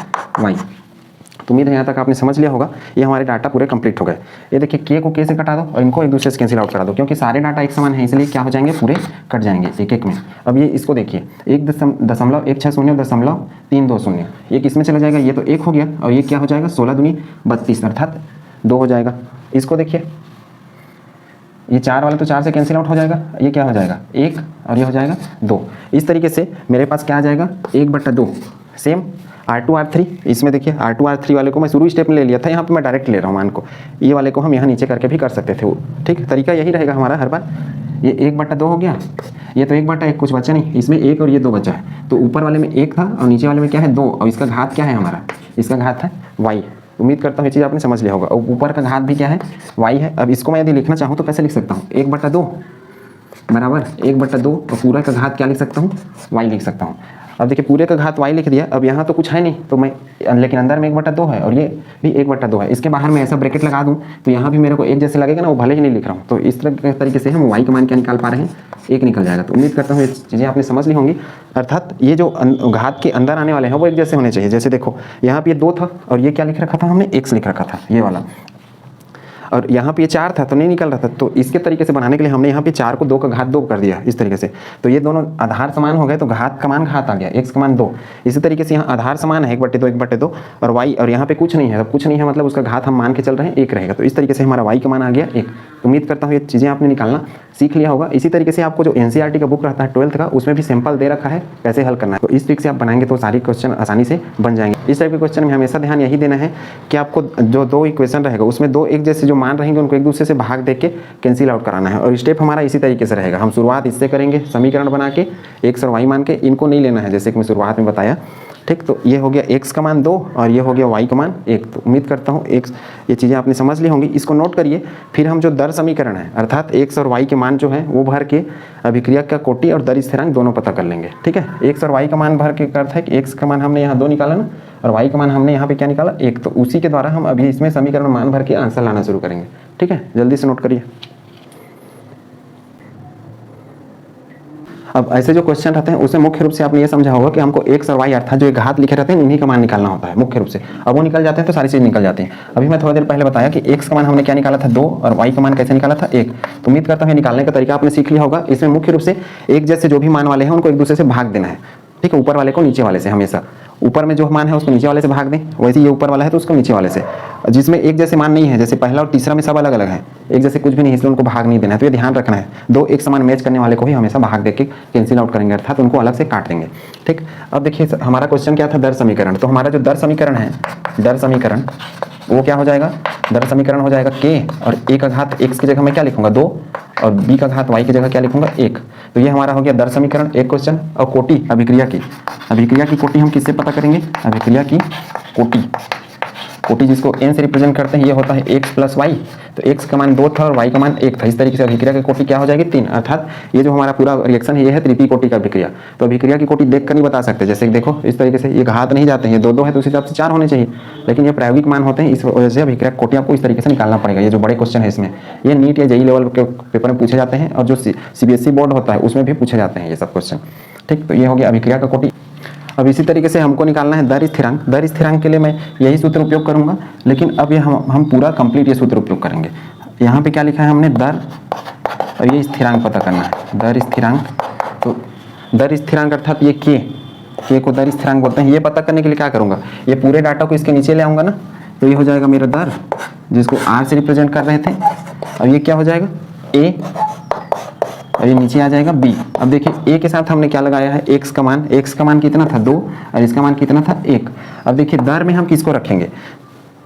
y। तो उम्मीद है यहाँ तक आपने समझ लिया होगा। ये हमारे डाटा पूरे कंप्लीट हो गए। ये देखिए के को के से कटा दो और इनको एक दूसरे से कैंसिल आउट करा दो, क्योंकि सारे डाटा एक समान है इसलिए क्या हो जाएंगे पूरे कट जाएंगे एक एक में। अब ये इसको देखिए 1.160.320 ये किस में चला जाएगा, ये तो 1 हो गया और ये क्या हो जाएगा 16 दूनी 32 अर्थात 2 हो जाएगा। इसको देखिए ये 4 वाला तो 4 से कैंसिल आउट हो जाएगा, ये क्या हो जाएगा 1 और ये हो जाएगा 2। इस तरीके से मेरे पास क्या आ जाएगा 1/2। सेम R2/R3, इसमें देखिए R2/R3 वाले को मैं शुरू स्टेप में ले लिया था, यहाँ पे मैं डायरेक्ट ले रहा हूँ मान को, ये वाले को हम यहाँ नीचे करके भी कर सकते थे। ठीक, तरीका यही रहेगा हमारा हर बार। ये 1/2 हो गया, ये तो 1/1 कुछ बचा नहीं, इसमें 1 और ये 2 बचा है। तो ऊपर वाले में 1 था और नीचे वाले में क्या है 2, और इसका घात क्या है हमारा, इसका घात है y। उम्मीद करता हूँ ये चीज़ आपने समझ लिया होगा। और ऊपर का घात भी क्या है y है। अब इसको मैं यदि लिखना चाहूँ तो कैसे लिख सकता हूँ 1/2 बराबर 1/2 और पूरा का घात क्या लिख सकता हूँ y लिख सकता हूँ। अब देखिए पूरे का घात y लिख दिया, अब यहाँ तो कुछ है नहीं तो मैं, लेकिन अंदर में 1/2 है और ये भी 1/2 है। इसके बाहर में ऐसा ब्रैकेट लगा दूँ तो यहाँ भी मेरे को एक जैसे लगेगा ना, वो भले ही नहीं लिख रहा हूँ। तो इस तरीके से हम y का मान क्या निकाल पा रहे हैं 1 निकल जाएगा। तो उम्मीद करता हूँ ये चीज़ें आपने समझ ली होंगी। अर्थात ये जो घात के अंदर आने वाले हैं वो एक जैसे होने चाहिए। जैसे देखो यहाँ पे ये 2 था और ये क्या लिख रखा था हमने x लिख रखा था ये वाला, और यहाँ पे ये 4 था तो नहीं निकल रहा था। तो इसके तरीके से बनाने के लिए हमने यहाँ पे 4 को 2 का घात 2 कर दिया इस तरीके से। तो ये दोनों आधार समान हो गए तो घात का मान घात आ गया, x का मान 2। इसी तरीके से यहाँ आधार समान है 1/2 1/2 और y, और यहाँ पे कुछ नहीं है, कुछ नहीं है मतलब उसका घात हम मान के चल रहे हैं 1 रहेगा। तो इस तरीके से हमारा y का मान आ गया 1। उम्मीद करता हूँ ये चीज़ें आपने निकालना सीख लिया होगा। इसी तरीके से आपको जो NCERT का बुक रहता है 12th का, उसमें भी सैंपल दे रखा है कैसे हल करना है। तो इस ट्रिक से आप बनाएंगे तो सारी क्वेश्चन आसानी से बन जाएंगे। इस टाइप के क्वेश्चन में हमेशा ध्यान यही देना है कि आपको जो 2 इक्वेशन रहेगा उसमें 2 एक जैसे जो मान रहेंगे उनको एक दूसरे से भाग दे के कैंसिल आउट कराना है। और स्टेप हमारा इसी तरीके से रहेगा। हम शुरुआत इससे करेंगे समीकरण बना के x और y मान के, इनको नहीं लेना है जैसे कि मैं शुरुआत में बताया। ठीक, तो ये हो गया x का मान 2 और ये हो गया y का मान 1। तो उम्मीद करता हूँ x ये चीज़ें आपने समझ ली होंगी। इसको नोट करिए। फिर हम जो दर समीकरण है अर्थात x और y के मान जो है वो भर के अभिक्रिया का कोटि और दर स्थिरांक दोनों पता कर लेंगे। ठीक है, x और y का मान भर के का अर्थ है कि x का मान हमने यहाँ 2 निकाला ना और y का मान हमने यहाँ पे क्या निकाला 1, तो उसी के द्वारा हम अभी इसमें समीकरण मान भर के आंसर लाना शुरू करेंगे। ठीक है, जल्दी से नोट करिए। अब ऐसे जो क्वेश्चन रहते हैं उसमें मुख्य रूप से आपने ये समझा होगा कि हमको x और y अर्थात जो एक घात लिखे रहते हैं इन्हीं का मान निकालना होता है मुख्य रूप से। अब वो निकल जाते हैं तो सारी चीज़ निकल जाती हैं। अभी मैं थोड़ा देर पहले बताया कि x का मान हमने क्या निकाला था 2 और y का मान कैसे निकाला था 1। तो उम्मीद करता हूँ निकालने का तरीका आपने सीख लिया होगा। इसमें मुख्य रूप से एक जैसे जो भी मान वाले हैं उनको एक दूसरे से भाग देना है। ठीक है, ऊपर वाले को नीचे वाले से, हमेशा ऊपर में जो मान है उसको नीचे वाले से भाग दें, वैसे ये ऊपर वाला है तो उसको नीचे वाले से। जिसमें एक जैसे मान नहीं है, जैसे पहला और तीसरा में सब अलग अलग है, एक जैसे कुछ भी नहीं, इसलिए उनको भाग नहीं देना है। तो ये ध्यान रखना है, दो एक समान मैच करने वाले को ही हमेशा भाग देके कैंसिल आउट करेंगे अर्थात उनको अलग से काट देंगे। ठीक, अब देखिए हमारा क्वेश्चन क्या था, दर समीकरण। तो हमारा जो दर समीकरण है, दर समीकरण वो क्या हो जाएगा, दर समीकरण हो जाएगा k और a का घात x की जगह मैं क्या लिखूंगा 2 और b का घात y की जगह क्या लिखूंगा 1। तो ये हमारा हो गया दर समीकरण एक क्वेश्चन। और कोटि अभिक्रिया की कोटि हम किससे पता करेंगे, अभिक्रिया की कोटि जिसको n से रिप्रेजेंट करते हैं ये होता है x प्लस वाई। तो x का मान 2 था और y का मान 1 था। इस तरीके से अभिक्रिया की कोटि क्या हो जाएगी 3, अर्थात ये जो हमारा पूरा रिएक्शन है ये है तृतीय कोटि का अभिक्रिया। तो अभिक्रिया की कोटि देख कर नहीं बता सकते, जैसे देखो इस तरीके से ये घात नहीं जाते हैं, ये 2 है तो उस हिसाब से 4 होने चाहिए, लेकिन ये प्रायोगिक मान होते हैं, इस वजह से अभिक्रिया की कोटि आपको इस तरीके से निकालना पड़ेगा। ये जो बड़े क्वेश्चन है इसमें ये नीट या जेईई लेवल के पेपर में पूछे जाते हैं और जो सीबीएसई बोर्ड होता है उसमें भी पूछे जाते हैं ये सब क्वेश्चन। ठीक, तो ये हो गया अभिक्रिया का कोटि। अब इसी तरीके से हमको निकालना है दर स्थिरांक। दर स्थिरांक के लिए मैं यही सूत्र उपयोग करूंगा, लेकिन अब ये हम पूरा कंप्लीट ये सूत्र उपयोग करेंगे। यहाँ पे क्या लिखा है हमने, दर और ये स्थिरांक पता करना है, दर स्थिरांक। तो दर स्थिरांक अर्थात ये के को दर स्थिरांक बोलते हैं। ये पता करने के लिए क्या करूँगा, ये पूरे डाटा को इसके नीचे ले आऊँगा ना, तो ये हो जाएगा मेरा दर जिसको आर से रिप्रेजेंट कर रहे थे। अब ये क्या हो जाएगा ए और ये नीचे आ जाएगा b। अब देखिए a के साथ हमने क्या लगाया है, x का मान कितना था 2 और इसका मान कितना था 1। अब देखिए दर में हम किसको रखेंगे,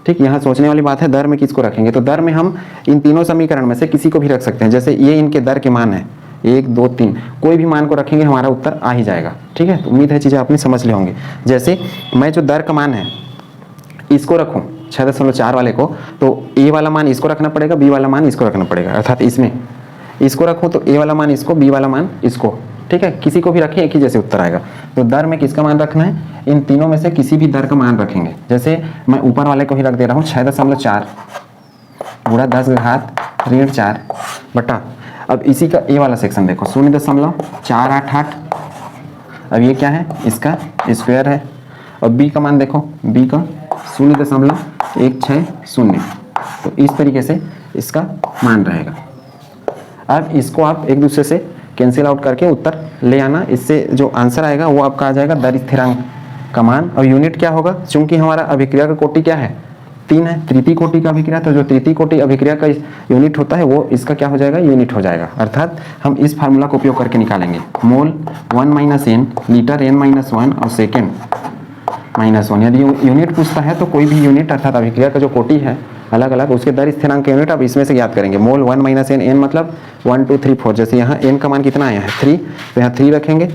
ठीक, यहाँ सोचने वाली बात है, दर में किसको रखेंगे। तो दर में हम इन तीनों समीकरण में से किसी को भी रख सकते हैं। जैसे ये इनके दर के मान है 1 2 3, कोई भी मान को रखेंगे हमारा उत्तर आ ही जाएगा। ठीक है, तो उम्मीद है चीज़ें आपने समझ ली होंगी। जैसे मैं जो दर का मान है इसको रखूँ 6.4 वाले को, तो a वाला मान इसको रखना पड़ेगा, b वाला मान इसको रखना पड़ेगा, अर्थात इसमें इसको रखूँ तो a वाला मान इसको, b वाला मान इसको। ठीक है, किसी को भी रखें एक ही जैसे उत्तर आएगा। तो दर में किसका मान रखना है, इन तीनों में से किसी भी दर का मान रखेंगे। जैसे मैं ऊपर वाले को ही रख दे रहा हूँ 6.4 गुणा 10 घात ऋण 4 बटा, अब इसी का a वाला सेक्शन देखो 0.488। अब ये क्या है, इसका स्क्वायर है। और b का मान देखो, b का 0.160। तो इस तरीके से इसका मान रहेगा। अब इसको आप एक दूसरे से कैंसिल आउट करके उत्तर ले आना, इससे जो आंसर आएगा वो आपका आ जाएगा दर स्थिरांक का मान। और यूनिट क्या होगा, चूंकि हमारा अभिक्रिया का कोटि क्या है 3 है, तृतीय कोटि का अभिक्रिया, तो जो तृतीय कोटि अभिक्रिया का यूनिट होता है वो इसका क्या हो जाएगा, यूनिट हो जाएगा। अर्थात हम इस फार्मूला का उपयोग करके निकालेंगे, मोल 1 - n लीटर n-1 और सेकेंड -1। यदि यूनिट पूछता है तो कोई भी यूनिट अर्थात अभिक्रिया का जो कोटि है अलग अलग उसके दर स्थिरांक के यूनिट आप इसमें से याद करेंगे। मोल 1 - n, n मतलब 1 2 3 4, जैसे यहाँ n का मान कितना आया है 3, तो यहाँ 3 रखेंगे,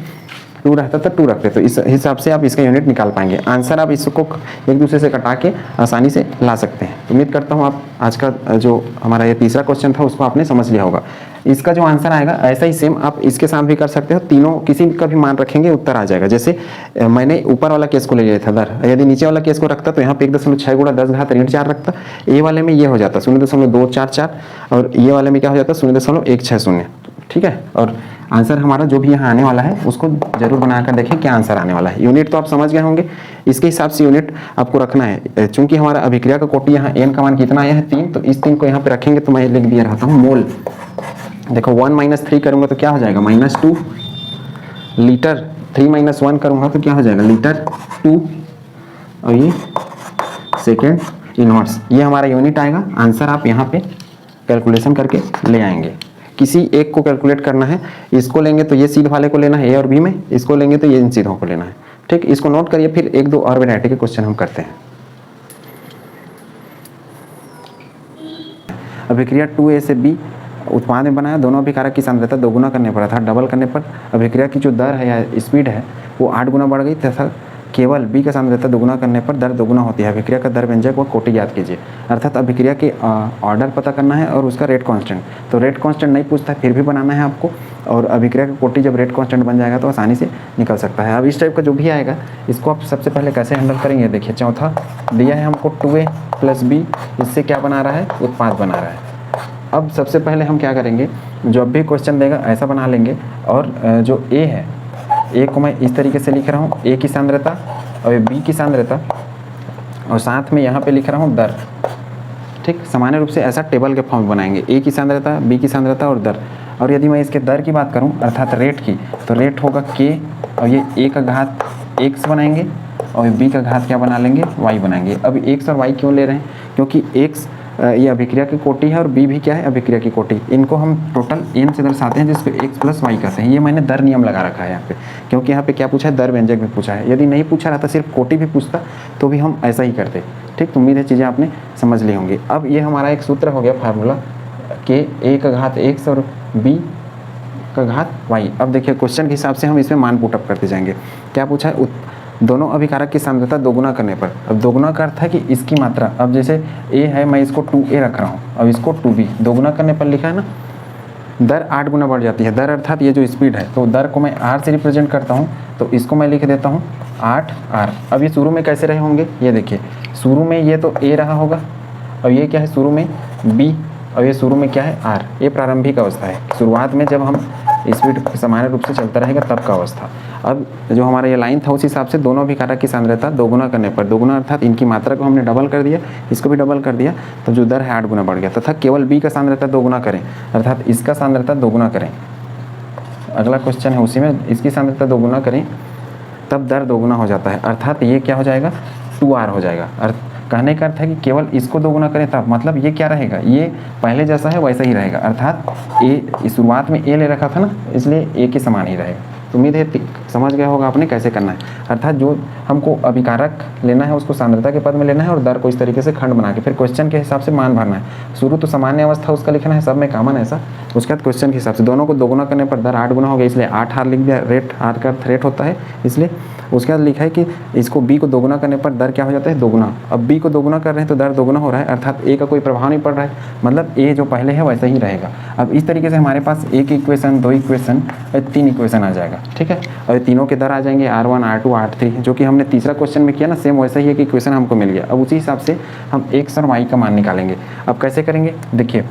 2 रहता था 2 रखते, तो इस हिसाब से आप इसका यूनिट निकाल पाएंगे। आंसर आप इसको एक दूसरे से कटा के आसानी से ला सकते हैं। उम्मीद करता हूँ आप आज का जो हमारा ये तीसरा क्वेश्चन था उसको आपने समझ लिया होगा। इसका जो आंसर आएगा ऐसा ही सेम आप इसके साथ भी कर सकते हो, तीनों किसी का भी मान रखेंगे उत्तर आ जाएगा। जैसे मैंने ऊपर वाला केस को ले लिया था दर, यदि नीचे वाला केस को रखता तो यहाँ पे 1.6 गुणा 10 घात ऋण 4 रखता, ए वाले में ये हो जाता 0.244 और ये वाले में क्या हो जाता 0.160। ठीक है, और आंसर हमारा जो भी यहाँ आने वाला है उसको जरूर बनाकर देखें क्या आंसर आने वाला है। यूनिट तो आप समझ गए होंगे, इसके हिसाब से यूनिट आपको रखना है। चूंकि हमारा अभिक्रिया का कोटि यहाँ n का मान कितना आया है 3, तो इस 3 को यहाँ पे रखेंगे, तो मैं लिख दिया रहता हूँ मोल। देखो 1 - 3 करूँगा तो क्या हो जाएगा -2 लीटर, 3 - 1 करूँगा तो क्या हो जाएगा लीटर 2, और ये सेकेंड इनवर्स, ये हमारा यूनिट आएगा। आंसर आप यहाँ पे कैलकुलेशन करके ले आएंगे। किसी एक को कैलकुलेट करना है, इसको लेंगे तो ये सीध वाले को लेना है ए और बी में, इसको लेंगे तो ये इन सीधों को लेना है। ठीक, इसको नोट करिए, फिर 1 2 और वैरायटी के क्वेश्चन हम करते हैं। अभिक्रिया 2A से B उत्पाद में बनाया, दोनों अभिकारक की सांद्रता दोगुना करने पर अर्थात डबल करने पर अभिक्रिया की जो दर है या स्पीड है वो 8 गुना बढ़ गई तथा केवल बी का सांद्रता दोगुना करने पर दर दोगुना होती है। अभिक्रिया का दर व्यंजक व कोटि ज्ञात कीजिए। अर्थात अभिक्रिया के ऑर्डर पता करना है और उसका रेट कांस्टेंट। तो रेट कांस्टेंट नहीं पूछता, फिर भी बनाना है आपको, और अभिक्रिया का कोटि जब रेट कांस्टेंट बन जाएगा तो आसानी से निकल सकता है। अब इस टाइप का जो भी आएगा इसको आप सबसे पहले कैसे हैंडल करेंगे, देखिए चौथा दिया है हमको 2a + b, इससे क्या बना रहा है, उत्पाद बना रहा है। अब सबसे पहले हम क्या करेंगे, जो अब भी क्वेश्चन देगा ऐसा बना लेंगे, और जो a है, a को मैं इस तरीके से लिख रहा हूँ, a की सांद्रता और b की सांद्रता, और साथ में यहाँ पे लिख रहा हूँ दर। ठीक, सामान्य रूप से ऐसा टेबल के फॉर्म बनाएंगे, a की सांद्रता, b की सांद्रता और दर। और यदि मैं इसके दर की बात करूँ अर्थात रेट की, तो रेट होगा k, और ये a का घात x बनाएंगे और b का घात क्या बना लेंगे, y बनाएंगे। अब x और y क्यों ले रहे हैं, क्योंकि x ये अभिक्रिया की कोटि है और b भी क्या है, अभिक्रिया की कोटि। इनको हम टोटल n से दर्शाते हैं, जिसपे x + y कहते हैं। ये मैंने दर नियम लगा रखा है यहाँ पे, क्योंकि यहाँ पे क्या पूछा है, दर व्यंजक में पूछा है। यदि नहीं पूछा रहता, सिर्फ कोटि भी पूछता तो भी हम ऐसा ही करते। ठीक, तो उम्मीद है चीज़ें आपने समझ ली होंगी। अब ये हमारा एक सूत्र हो गया फार्मूला कि a का घात x और b का घात y। अब देखिए क्वेश्चन के हिसाब से हम इसमें मान पुटअप करते जाएंगे। क्या पूछा है, दोनों अभिकारक की सांद्रता दोगुना करने पर। अब दोगुना का अर्थ है कि इसकी मात्रा, अब जैसे a है, मैं इसको 2a रख रहा हूँ, अब इसको 2b, दोगुना करने पर लिखा है ना, दर 8 गुना बढ़ जाती है। दर अर्थात ये जो स्पीड है, तो दर को मैं r से रिप्रेजेंट करता हूँ, तो इसको मैं लिख देता हूँ 8r। अब ये शुरू में कैसे रहे होंगे, ये देखिए, शुरू में ये तो a रहा होगा, और ये क्या है शुरू में b, और ये शुरू में क्या है r। ये प्रारंभिक अवस्था है, शुरुआत में जब हम स्पीड सामान्य रूप से चलता रहेगा तब का अवस्था। अब जो हमारा ये लाइन था उस हिसाब से दोनों अभिकारक की सांद्रता दोगुना करने पर, दोगुना अर्थात इनकी मात्रा को हमने डबल कर दिया, इसको भी डबल कर दिया, तब जो दर है 8 गुना बढ़ गया। तथा केवल b का सांद्रता दोगुना करें, अर्थात इसका सांद्रता दोगुना करें। अगला क्वेश्चन है उसी में, इसकी सांद्रता दोगुना करें तब दर दोगुना हो जाता है, अर्थात ये क्या हो जाएगा, 2r हो जाएगा। कहने का अर्थ है कि केवल इसको दोगुना करें तब, मतलब ये क्या रहेगा, ये पहले जैसा है वैसा ही रहेगा। अर्थात a शुरुआत में a ले रखा था ना, इसलिए a के समान ही रहेगा। तो उम्मीद है समझ गया होगा आपने कैसे करना है। अर्थात जो हमको अभिकारक लेना है उसको सांद्रता के पद में लेना है, और दर को इस तरीके से खंड बना के फिर क्वेश्चन के हिसाब से मान भरना है। शुरू तो सामान्य अवस्था उसका लिखना है, सब में कॉमन ऐसा। उसके बाद क्वेश्चन के हिसाब से दोनों को दोगुना करने पर दर 8 गुना हो गया, इसलिए 8r लिख दिया। रेट, r का अर्थ रेट होता है, इसलिए उसके बाद लिखा है कि इसको b को दोगुना करने पर दर क्या हो जाता है, दोगुना। अब b को दोगुना कर रहे हैं तो दर दोगुना हो रहा है, अर्थात a का कोई प्रभाव नहीं पड़ रहा है, मतलब a जो पहले है वैसा ही रहेगा। अब इस तरीके से हमारे पास एक इक्वेशन, 2 इक्वेशन और 3 इक्वेशन आ जाएगा। ठीक है, और तीनों के दर आ जाएंगे R1, R2, R3, जो कि हमने तीसरा क्वेश्चन में किया ना, सेम वैसा ही एक इक्वेशन हमको मिल गया। अब उसी हिसाब से हम x और y का मान निकालेंगे। अब कैसे करेंगे, देखिए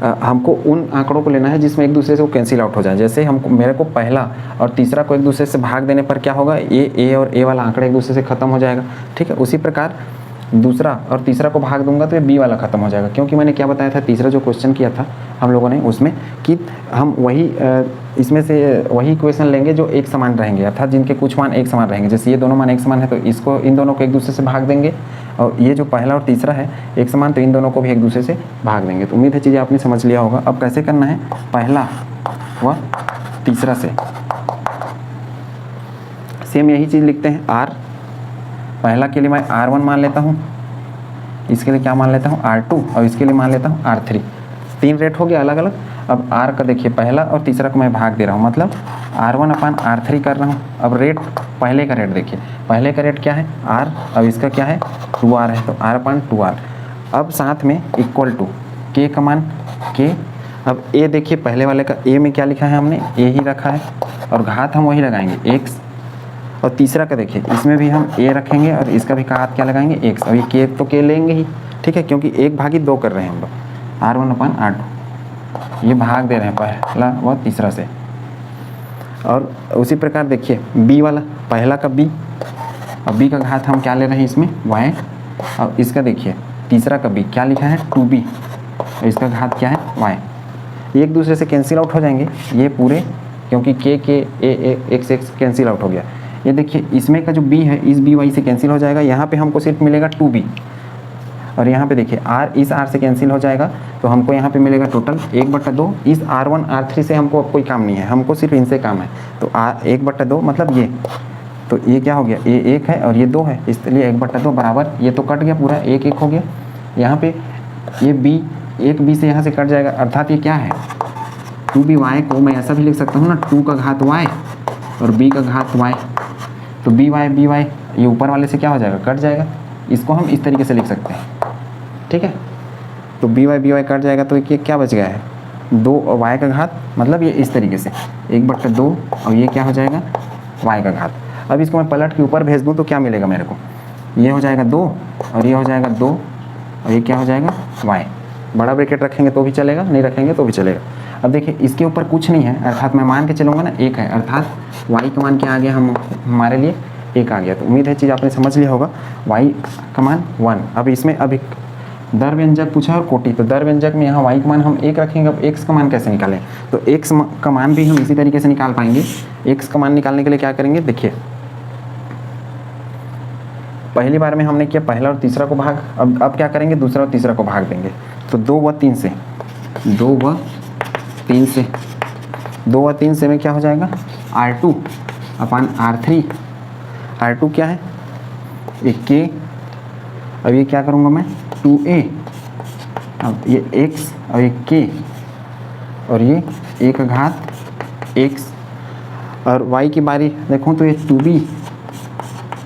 हमको उन आंकड़ों को लेना है जिसमें एक दूसरे से वो कैंसिल आउट हो जाए। जैसे हमको, मेरे को पहला और तीसरा को एक दूसरे से भाग देने पर क्या होगा, ए और ए वाला आंकड़ा एक दूसरे से खत्म हो जाएगा। ठीक है, उसी प्रकार दूसरा और तीसरा को भाग दूंगा तो ये बी वाला खत्म हो जाएगा, क्योंकि मैंने क्या बताया था, तीसरा जो क्वेश्चन किया था हम लोगों ने उसमें कि हम वही इसमें से वही इक्वेशन लेंगे जो एक समान रहेंगे, अर्थात जिनके कुछ मान एक समान रहेंगे। जैसे ये दोनों मान एक समान है तो इसको, इन दोनों को एक दूसरे से भाग देंगे, और ये जो पहला और तीसरा है एक समान, तो इन दोनों को भी एक दूसरे से भाग देंगे। तो उम्मीद है चीज़ें आपने समझ लिया होगा। अब कैसे करना है, पहला व तीसरा से सेम यही चीज़ लिखते हैं। r पहला के लिए मैं R1 मान लेता हूँ, इसके लिए क्या मान लेता हूँ, R2, और इसके लिए मान लेता हूँ R3। 3 रेट हो गया अलग अलग। अब R का देखिए, पहला और तीसरा को मैं भाग दे रहा हूँ, मतलब R1/R3 कर रहा हूँ। अब रेट, पहले का रेट देखिए, पहले का रेट क्या है R, अब इसका क्या है 2R है, तो R/2R। अब साथ में इक्वल टू K का मान K। अब A देखिए, पहले वाले का A में क्या लिखा है हमने, A ही रखा है, और घात हम वही लगाएंगे x। और तीसरा का देखिए, इसमें भी हम a रखेंगे और इसका भी घात क्या लगाएंगे, x। और ये k तो k लेंगे ही, ठीक है, क्योंकि 1/2 कर रहे हैं हम लोग, R1/R2, ये भाग दे रहे हैं पहला व तीसरा से। और उसी प्रकार देखिए b वाला, पहला का b, और b का घात हम क्या ले रहे हैं इसमें, y। और इसका देखिए तीसरा का b क्या लिखा है 2b, और इसका घात क्या है y। ये एक दूसरे से कैंसिल आउट हो जाएंगे ये पूरे, क्योंकि k a x cancel out हो गया। ये देखिए इसमें का जो b है इस by से कैंसिल हो जाएगा, यहाँ पे हमको सिर्फ मिलेगा 2b। और यहाँ पे देखिए r इस r से कैंसिल हो जाएगा, तो हमको यहाँ पे मिलेगा टोटल 1/2। इस R1 R3 से हमको अब कोई काम नहीं है, हमको सिर्फ इनसे काम है। तो 1/2 मतलब ये, तो ये क्या हो गया, ये 1 है और ये 2 है, इसलिए 1/2 बराबर, ये तो कट गया पूरा, 1 हो गया। यहाँ पे ये b, एक b से यहाँ से कट जाएगा, अर्थात ये क्या है 2by को मैं ऐसा भी लिख सकता हूँ ना, 2 का घात y और b का घात y। तो बी वाई ये ऊपर वाले से क्या हो जाएगा, कट जाएगा। इसको हम इस तरीके से लिख सकते हैं, ठीक है। तो बी वाई कट जाएगा तो ये क्या बच गया है, 2 और y का घात, मतलब ये इस तरीके से 1/2 और ये क्या हो जाएगा y का घात। अब इसको मैं पलट के ऊपर भेज दूँ तो क्या मिलेगा मेरे को, ये हो जाएगा 2 और ये हो जाएगा 2 और ये क्या हो जाएगा y। बड़ा ब्रैकेट रखेंगे तो भी चलेगा, नहीं रखेंगे तो भी चलेगा। अब देखिए इसके ऊपर कुछ नहीं है, अर्थात मैं मान के चलूँगा ना 1 है, अर्थात y का मान क्या आ गया हमारे लिए 1 आ गया। तो उम्मीद है चीज़ आपने समझ लिया होगा। y का मान 1। अब इसमें अभी दर व्यंजक पूछा और कोटि, तो दर व्यंजक में यहाँ y का मान हम 1 रखेंगे। अब x का मान कैसे निकालें, तो x का मान भी हम इसी तरीके से निकाल पाएंगे। x का मान निकालने के लिए क्या करेंगे, देखिए पहली बार में हमने किया पहला और तीसरा को भाग, अब क्या करेंगे, दूसरा और तीसरा को भाग देंगे। तो 2 व 3 से 2 व 3 से में क्या हो जाएगा R2 अपान R3। R2 क्या है, एक K, अब ये क्या करूँगा मैं 2A, अब ये x और ये k और ये 1 घात x, और y की बारी देखूँ तो ये 2b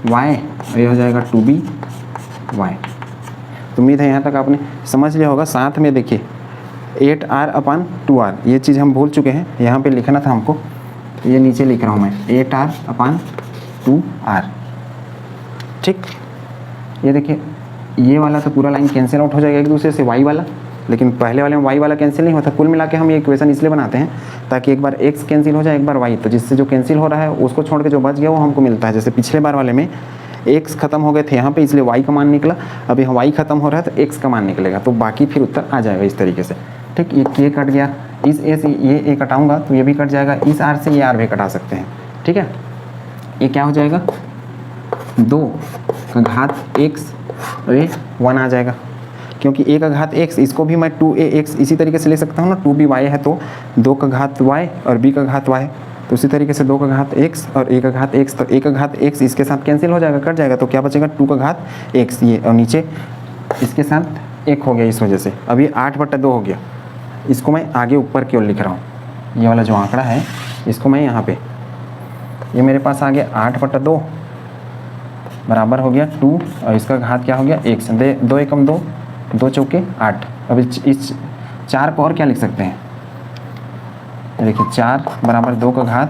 y और ये हो जाएगा 2b y। तो उम्मीद है यहाँ तक आपने समझ लिया होगा। साथ में देखिए 8r अपान 2r, ये चीज़ हम भूल चुके हैं, यहाँ पे लिखना था हमको, ये नीचे लिख रहा हूँ मैं 8r अपान 2r, ठीक। ये देखिए ये वाला तो पूरा लाइन कैंसिल आउट हो जाएगा एक दूसरे से, y वाला, लेकिन पहले वाले में y वाला कैंसिल नहीं होता। कुल मिला के हम ये इक्वेशन इसलिए बनाते हैं ताकि एक बार x कैंसिल हो जाए, एक बार y, तो जिससे जो कैंसिल हो रहा है उसको छोड़ के जो बच गया वो हमको मिलता है। जैसे पिछले बार वाले में x खत्म हो गए थे यहाँ पे, इसलिए y का मान निकला, अभी y खत्म हो रहा है तो x का मान निकलेगा, तो बाकी फिर उत्तर आ जाएगा इस तरीके से, ठीक। ये k कट गया, इस a से ये a कटाऊँगा तो ये भी कट जाएगा, इस r से ये r भी कटा सकते हैं, ठीक है। ये क्या हो जाएगा 2 का घात x और ये 1 आ जाएगा, क्योंकि 1 का घात x, इसको भी मैं 2ax इसी तरीके से ले सकता हूँ ना, 2by है तो 2 का घात y और b का घात y, तो उसी तरीके से 2 का घात x और 1 का घात x, तो 1 का घात x इसके साथ कैंसिल हो जाएगा, कट जाएगा, तो क्या बचेगा 2 का घात x, ये और नीचे इसके साथ 1 हो गया इस वजह से। अब ये 8/2 हो गया, इसको मैं आगे ऊपर की ओर लिख रहा हूँ, ये वाला जो आंकड़ा है इसको मैं यहाँ पे, ये मेरे पास आ गया 8/2 बराबर हो गया 2 और इसका घात क्या हो गया x, 2 एकम 2, 2 चौके 8। अब इस 4 को और क्या लिख सकते हैं, देखिए 4 बराबर 2 का घात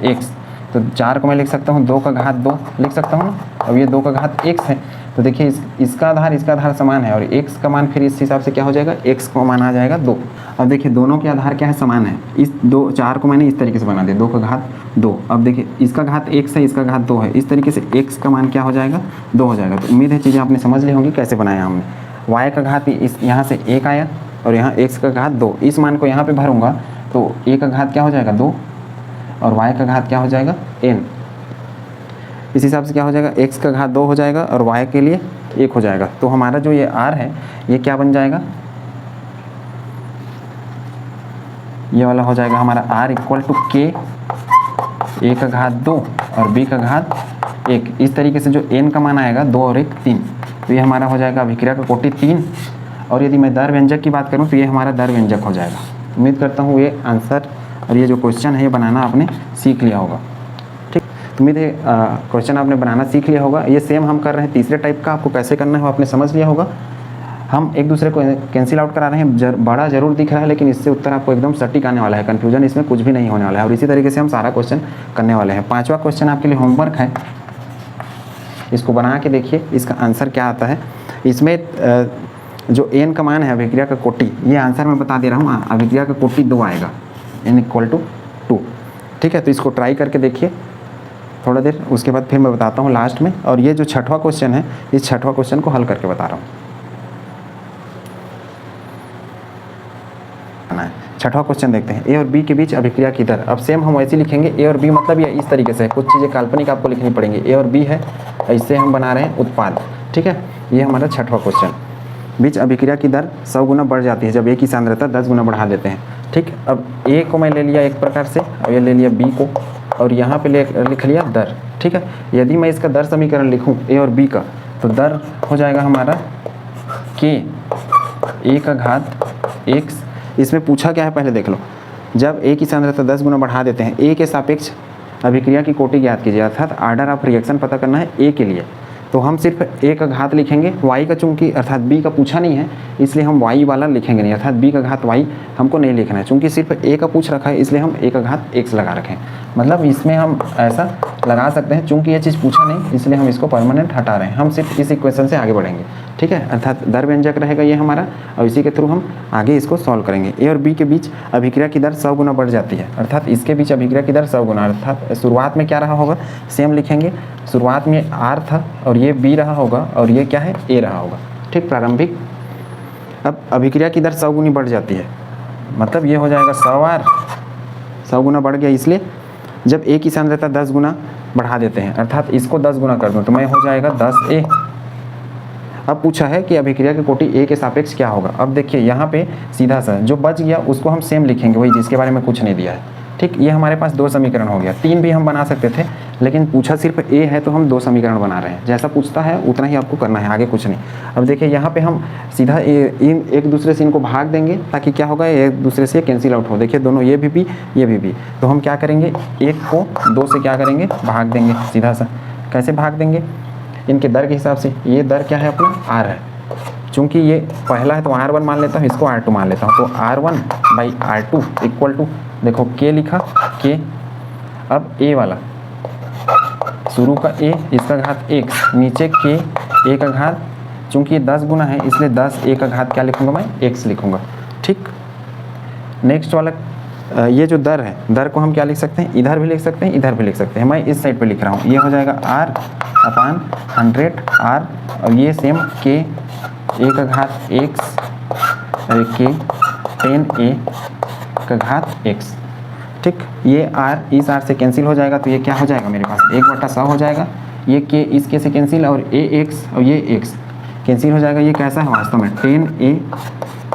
x, तो 4 को मैं लिख सकता हूँ 2 का घात 2 लिख सकता हूँ ना। अब ये 2 का घात x है, तो देखिए इसका आधार समान है, और x का मान फिर इस हिसाब से क्या हो जाएगा, x का मान आ जाएगा 2। अब देखिए दोनों के आधार क्या है, समान है। इस 4 को मैंने इस तरीके से बना दिया 2 का घात 2। अब देखिए इसका घात x है, इसका घात 2 है, इस तरीके से x का मान क्या हो जाएगा 2 हो जाएगा। तो उम्मीद है चीज़ें आपने समझ ली होंगी कैसे बनाया हमने। y का घात इस यहाँ से 1 आया और यहाँ x का घात 2, इस मान को यहाँ पे भरूंगा तो a का घात क्या हो जाएगा 2 और y का घात क्या हो जाएगा n। इस हिसाब से क्या हो जाएगा, x का घात 2 हो जाएगा और y के लिए 1 हो जाएगा। तो हमारा जो ये r है ये क्या बन जाएगा, ये वाला हो जाएगा हमारा r equal to k, a का घात 2 और b का घात 1। इस तरीके से जो n का मान आएगा 2 और 1 3, तो ये हमारा हो जाएगा अभिक्रिया का कोटि 3। और यदि मैं दर व्यंजक की बात करूँ तो ये हमारा दर व्यंजक हो जाएगा। उम्मीद करता हूँ ये आंसर और ये जो क्वेश्चन है ये बनाना आपने सीख लिया होगा, ठीक। तो उम्मीद है क्वेश्चन आपने बनाना सीख लिया होगा। ये सेम हम कर रहे हैं तीसरे टाइप का, आपको कैसे करना है वो आपने समझ लिया होगा। हम एक दूसरे को कैंसिल आउट करा रहे हैं, बड़ा जरूर दिख रहा है लेकिन इससे उत्तर आपको एकदम सटीक आने वाला है, कन्फ्यूजन इसमें कुछ भी नहीं होने वाला है। और इसी तरीके से हम सारा क्वेश्चन करने वाले हैं। 5वां क्वेश्चन आपके लिए होमवर्क है, इसको बना के देखिए इसका आंसर क्या आता है। इसमें जो n का मान है अभिक्रिया का कोटि, ये आंसर मैं बता दे रहा हूँ, अभिक्रिया का कोटि 2 आएगा, n इक्वल टू 2, ठीक है। तो इसको ट्राई करके देखिए थोड़ा देर, उसके बाद फिर मैं बताता हूँ लास्ट में। और ये जो 6वां क्वेश्चन है, इस 6वां क्वेश्चन को हल करके बता रहा हूँ। 6वां क्वेश्चन देखते हैं, a और b के बीच अभिक्रिया की दर। अब सेम हम वैसे लिखेंगे, a और b मतलब ये इस तरीके से, कुछ चीज़ें काल्पनिक आपको लिखनी पड़ेंगी। a और b है, इससे हम बना रहे हैं उत्पाद, ठीक है। ये हमारा 6वां क्वेश्चन। बीच अभिक्रिया की दर 100 गुना बढ़ जाती है जब a की सांद्रता 10 गुना बढ़ा देते हैं, ठीक। अब a को मैं ले लिया एक प्रकार से और ये ले लिया b को, और यहाँ पे लिख लिया दर, ठीक है। यदि मैं इसका दर समीकरण लिखूँ a और b का, तो दर हो जाएगा हमारा k a का घात x। इसमें पूछा क्या है पहले देख लो, जब a की सांद्रता 10 गुना बढ़ा देते हैं, a के सापेक्ष अभिक्रिया की कोटि ज्ञात कीजिए, अर्थात आर्डर ऑफ रिएक्शन पता करना है ए के लिए। तो हम सिर्फ ए का घात लिखेंगे, वाई का चूंकि अर्थात बी का पूछा नहीं है इसलिए हम वाई वाला लिखेंगे नहीं, अर्थात बी का घात वाई हमको नहीं लिखना है। चूंकि सिर्फ ए का पूछ रखा है इसलिए हम ए का घात एक्स लगा रखें। मतलब इसमें हम ऐसा लगा सकते हैं, चूंकि ये चीज़ पूछा नहीं इसलिए हम इसको परमानेंट हटा रहे हैं। हम सिर्फ इस इक्वेशन से आगे बढ़ेंगे, ठीक है। अर्थात दर व्यंजक रहेगा ये हमारा, और इसी के थ्रू हम आगे इसको सॉल्व करेंगे। ए और बी के बीच अभिक्रिया की दर 100 गुना बढ़ जाती है, अर्थात इसके बीच अभिक्रिया की दर 100 गुना। अर्थात शुरुआत में क्या रहा होगा, सेम लिखेंगे, शुरुआत में आर था और ये बी रहा होगा और ये क्या है, ए रहा होगा, ठीक, प्रारंभिक। अब अभिक्रिया की दर 100 गुनी बढ़ जाती है, मतलब ये हो जाएगा 100 आर, 100 गुना बढ़ गया। इसलिए जब ए की सांद्रता 10 गुना बढ़ा देते हैं, अर्थात इसको 10 गुना कर दूँ तो मैं हो जाएगा 10A। अब पूछा है कि अभिक्रिया की कोटि ए के सापेक्ष क्या होगा। अब देखिए यहाँ पे सीधा सा जो बच गया उसको हम सेम लिखेंगे, वही जिसके बारे में कुछ नहीं दिया है, ठीक। ये हमारे पास 2 समीकरण हो गया, 3 भी हम बना सकते थे लेकिन पूछा सिर्फ ए है तो हम 2 समीकरण बना रहे हैं। जैसा पूछता है उतना ही आपको करना है, आगे कुछ नहीं। अब देखिए यहाँ पे हम सीधा एक दूसरे से इनको भाग देंगे ताकि क्या होगा, एक दूसरे से कैंसिल आउट हो। देखिए दोनों ये भी बी ये भी बी, तो हम क्या करेंगे, एक को 2 से क्या करेंगे, भाग देंगे सीधा सा। कैसे भाग देंगे, इनके दर के हिसाब से। ये दर क्या है अपना, आर है। चूँकि ये पहला है तो R1 मान लेता हूँ, इसको R2 मान लेता हूँ, तो R1/R2 इक्वल टू, देखो K लिखा, K। अब A वाला शुरू का A, इसका घात x, नीचे K, A का घात, चूँकि ये 10 गुना है इसलिए 10 A का घात क्या लिखूँगा मैं, x लिखूँगा, ठीक। नेक्स्ट वाला ये जो दर है, दर को हम क्या लिख सकते हैं, इधर भी लिख सकते हैं इधर भी लिख सकते हैं। मैं इस साइड पे लिख रहा हूँ, ये हो जाएगा R/100 R, और ये सेम K, A का घात x, K 10A का घात x, ठीक। ये R इस R से कैंसिल हो जाएगा तो ये क्या हो जाएगा मेरे पास, 1/100 हो जाएगा। ये K इस K से कैंसिल और AX और ये x कैंसिल हो जाएगा। ये कैसा है वास्तव में, 10A,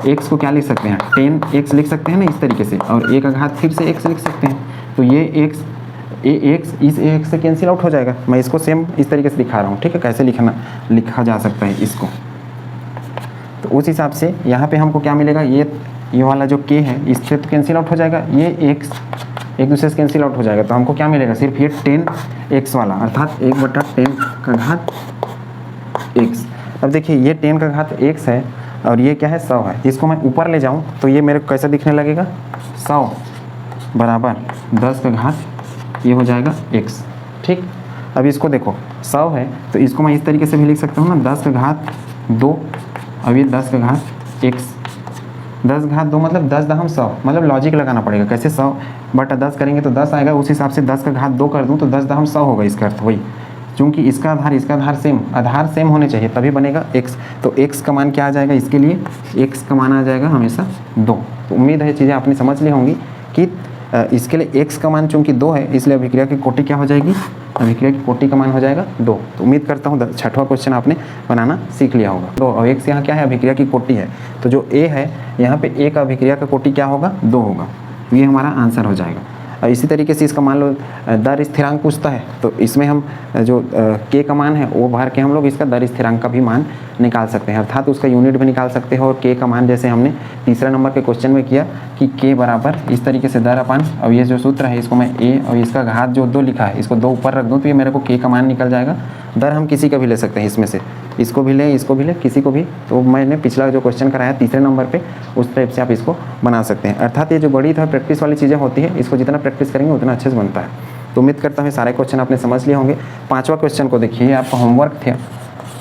x को क्या लिख सकते हैं, 10x लिख सकते हैं ना इस तरीके से, और A का घात फिर से x लिख सकते हैं। तो ये x AX इस AX से कैंसिल आउट हो जाएगा। मैं इसको सेम इस तरीके से दिखा रहा हूँ, ठीक है, कैसे लिखा जा सकता है इसको। तो उस हिसाब से यहाँ पे हमको क्या मिलेगा, ये वाला जो K है इससे तो कैंसिल आउट हो जाएगा, ये x एक दूसरे से कैंसिल आउट हो जाएगा। तो हमको क्या मिलेगा, सिर्फ ये 10x वाला, अर्थात 1/10 का घात x। अब देखिए ये 10 का घात x है और ये क्या है, 100 है। इसको मैं ऊपर ले जाऊँ तो ये मेरे को कैसा दिखने लगेगा, 100 बराबर 10 का घात, ये हो जाएगा x, ठीक। अब इसको देखो 100 है तो इसको मैं इस तरीके से भी लिख सकता हूँ ना, 10 का घात 2, अब ये 10 का घात x, 10 घात 2 मतलब 10 दहम 100, मतलब लॉजिक लगाना पड़ेगा। कैसे, 100/10 करेंगे तो 10 आएगा, उस हिसाब से 10 का घात 2 कर दूँ तो 10 दहम 100 होगा। इसका अर्थ वही, चूँकि इसका आधार सेम, आधार सेम होने चाहिए तभी बनेगा x। तो x का मान क्या आ जाएगा, इसके लिए x का मान आ जाएगा हमेशा 2। तो उम्मीद है चीज़ें आपने समझ ली होंगी कि इसके लिए x का मान चूँकि 2 है इसलिए अभिक्रिया की कोटि क्या हो जाएगी, अभिक्रिया की कोटि का मान हो जाएगा 2। तो उम्मीद करता हूँ 6वां क्वेश्चन आपने बनाना सीख लिया होगा। 2 और x यहाँ क्या है, अभिक्रिया की कोटि है, तो जो a है यहाँ पे a का अभिक्रिया का कोटि क्या होगा, 2 होगा। ये हमारा आंसर हो जाएगा। इसी तरीके से इसका मान लो दर स्थिरांक पूछता है तो इसमें हम जो k का मान है वो भर के हम लोग इसका दर स्थिरांक का भी मान निकाल सकते हैं, अर्थात उसका यूनिट भी निकाल सकते हैं। और k का मान जैसे हमने तीसरा नंबर के क्वेश्चन में किया कि k बराबर इस तरीके से दर अपन, और ये जो सूत्र है इसको मैं a और इसका घात जो 2 लिखा है इसको 2 ऊपर रख दूँ तो ये मेरे को k का मान निकल जाएगा। दर हम किसी का भी ले सकते हैं, इसमें से इसको भी लें इसको भी लें किसी को भी। तो मैंने पिछला जो क्वेश्चन कराया तीसरे नंबर पे उस टाइप से आप इसको बना सकते हैं। अर्थात ये जो गणित और प्रैक्टिस वाली चीज़ें होती है इसको जितना प्रैक्टिस करेंगे उतना अच्छे से बनता है। तो उम्मीद करता हूँ सारे क्वेश्चन आपने समझ लिए होंगे। 5वां क्वेश्चन को देखिए, आपका होमवर्क था,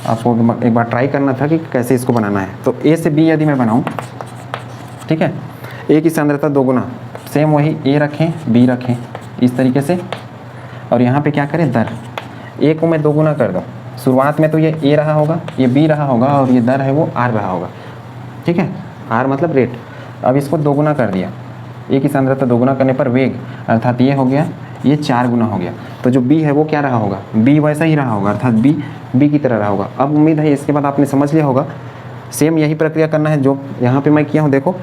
आपको एक बार ट्राई करना था कि कैसे इसको बनाना है। तो a से b यदि मैं बनाऊँ, ठीक है, a की सांद्रता 2 गुना, सेम वही a रखें b रखें इस तरीके से, और यहाँ पे क्या करें, दर a को मैं 2 गुना कर दूँ। शुरुआत में तो ये a रहा होगा, ये b रहा होगा और ये दर है वो r रहा होगा, ठीक है, r मतलब रेट। अब इसको 2 गुना कर दिया, a की सांद्रता 2 गुना करने पर वेग, अर्थात ये हो गया, ये 4 गुना हो गया। तो जो b है वो क्या रहा होगा, b वैसा ही रहा होगा, अर्थात b की तरह रहा होगा। अब उम्मीद है इसके बाद आपने समझ लिया होगा। सेम यही प्रक्रिया करना है जो यहाँ पे मैं किया हूँ, देखो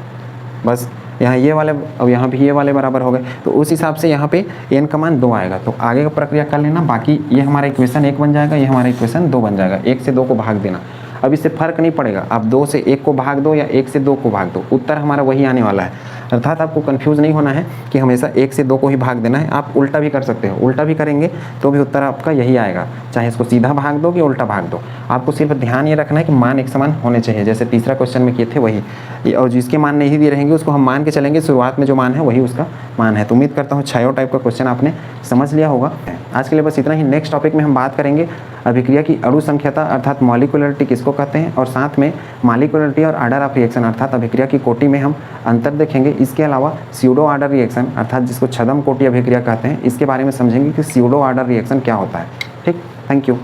बस यहाँ ये वाले और यहाँ भी ये वाले बराबर हो गए। तो उस हिसाब से यहाँ पे n का मान 2 आएगा। तो आगे का प्रक्रिया कर लेना, बाकी ये हमारा इक्वेशन 1 बन जाएगा, ये हमारा इक्वेशन 2 बन जाएगा। 1 से 2 को भाग देना, अब इससे फ़र्क नहीं पड़ेगा, आप 2 से 1 को भाग दो या 1 से 2 को भाग दो, उत्तर हमारा वही आने वाला है। अर्थात आपको कंफ्यूज नहीं होना है कि हमेशा 1 से 2 को ही भाग देना है, आप उल्टा भी कर सकते हो। उल्टा भी करेंगे तो भी उत्तर आपका यही आएगा, चाहे इसको सीधा भाग दो कि उल्टा भाग दो। आपको सिर्फ ध्यान ये रखना है कि मान एक समान होने चाहिए, जैसे तीसरा क्वेश्चन में किए थे वही, और जिसके मान नहीं दिए रहेंगे उसको हम मान के चलेंगे, शुरुआत में जो मान है वही उसका मान है। तो उम्मीद करता हूँ 6 टाइप का क्वेश्चन आपने समझ लिया होगा। आज के लिए बस इतना ही। नेक्स्ट टॉपिक में हम बात करेंगे अभिक्रिया की अणु संख्यता अर्थात मॉलिक्यूलरिटी किसको कहते हैं, और साथ में मॉलिक्यूलरिटी और ऑर्डर ऑफ रिएक्शन अर्थात अभिक्रिया की कोटि में हम अंतर देखेंगे। इसके अलावा स्यूडो ऑर्डर रिएक्शन अर्थात जिसको छद्म कोटि अभिक्रिया कहते हैं, इसके बारे में समझेंगे कि स्यूडो ऑर्डर रिएक्शन क्या होता है। ठीक, थैंक यू।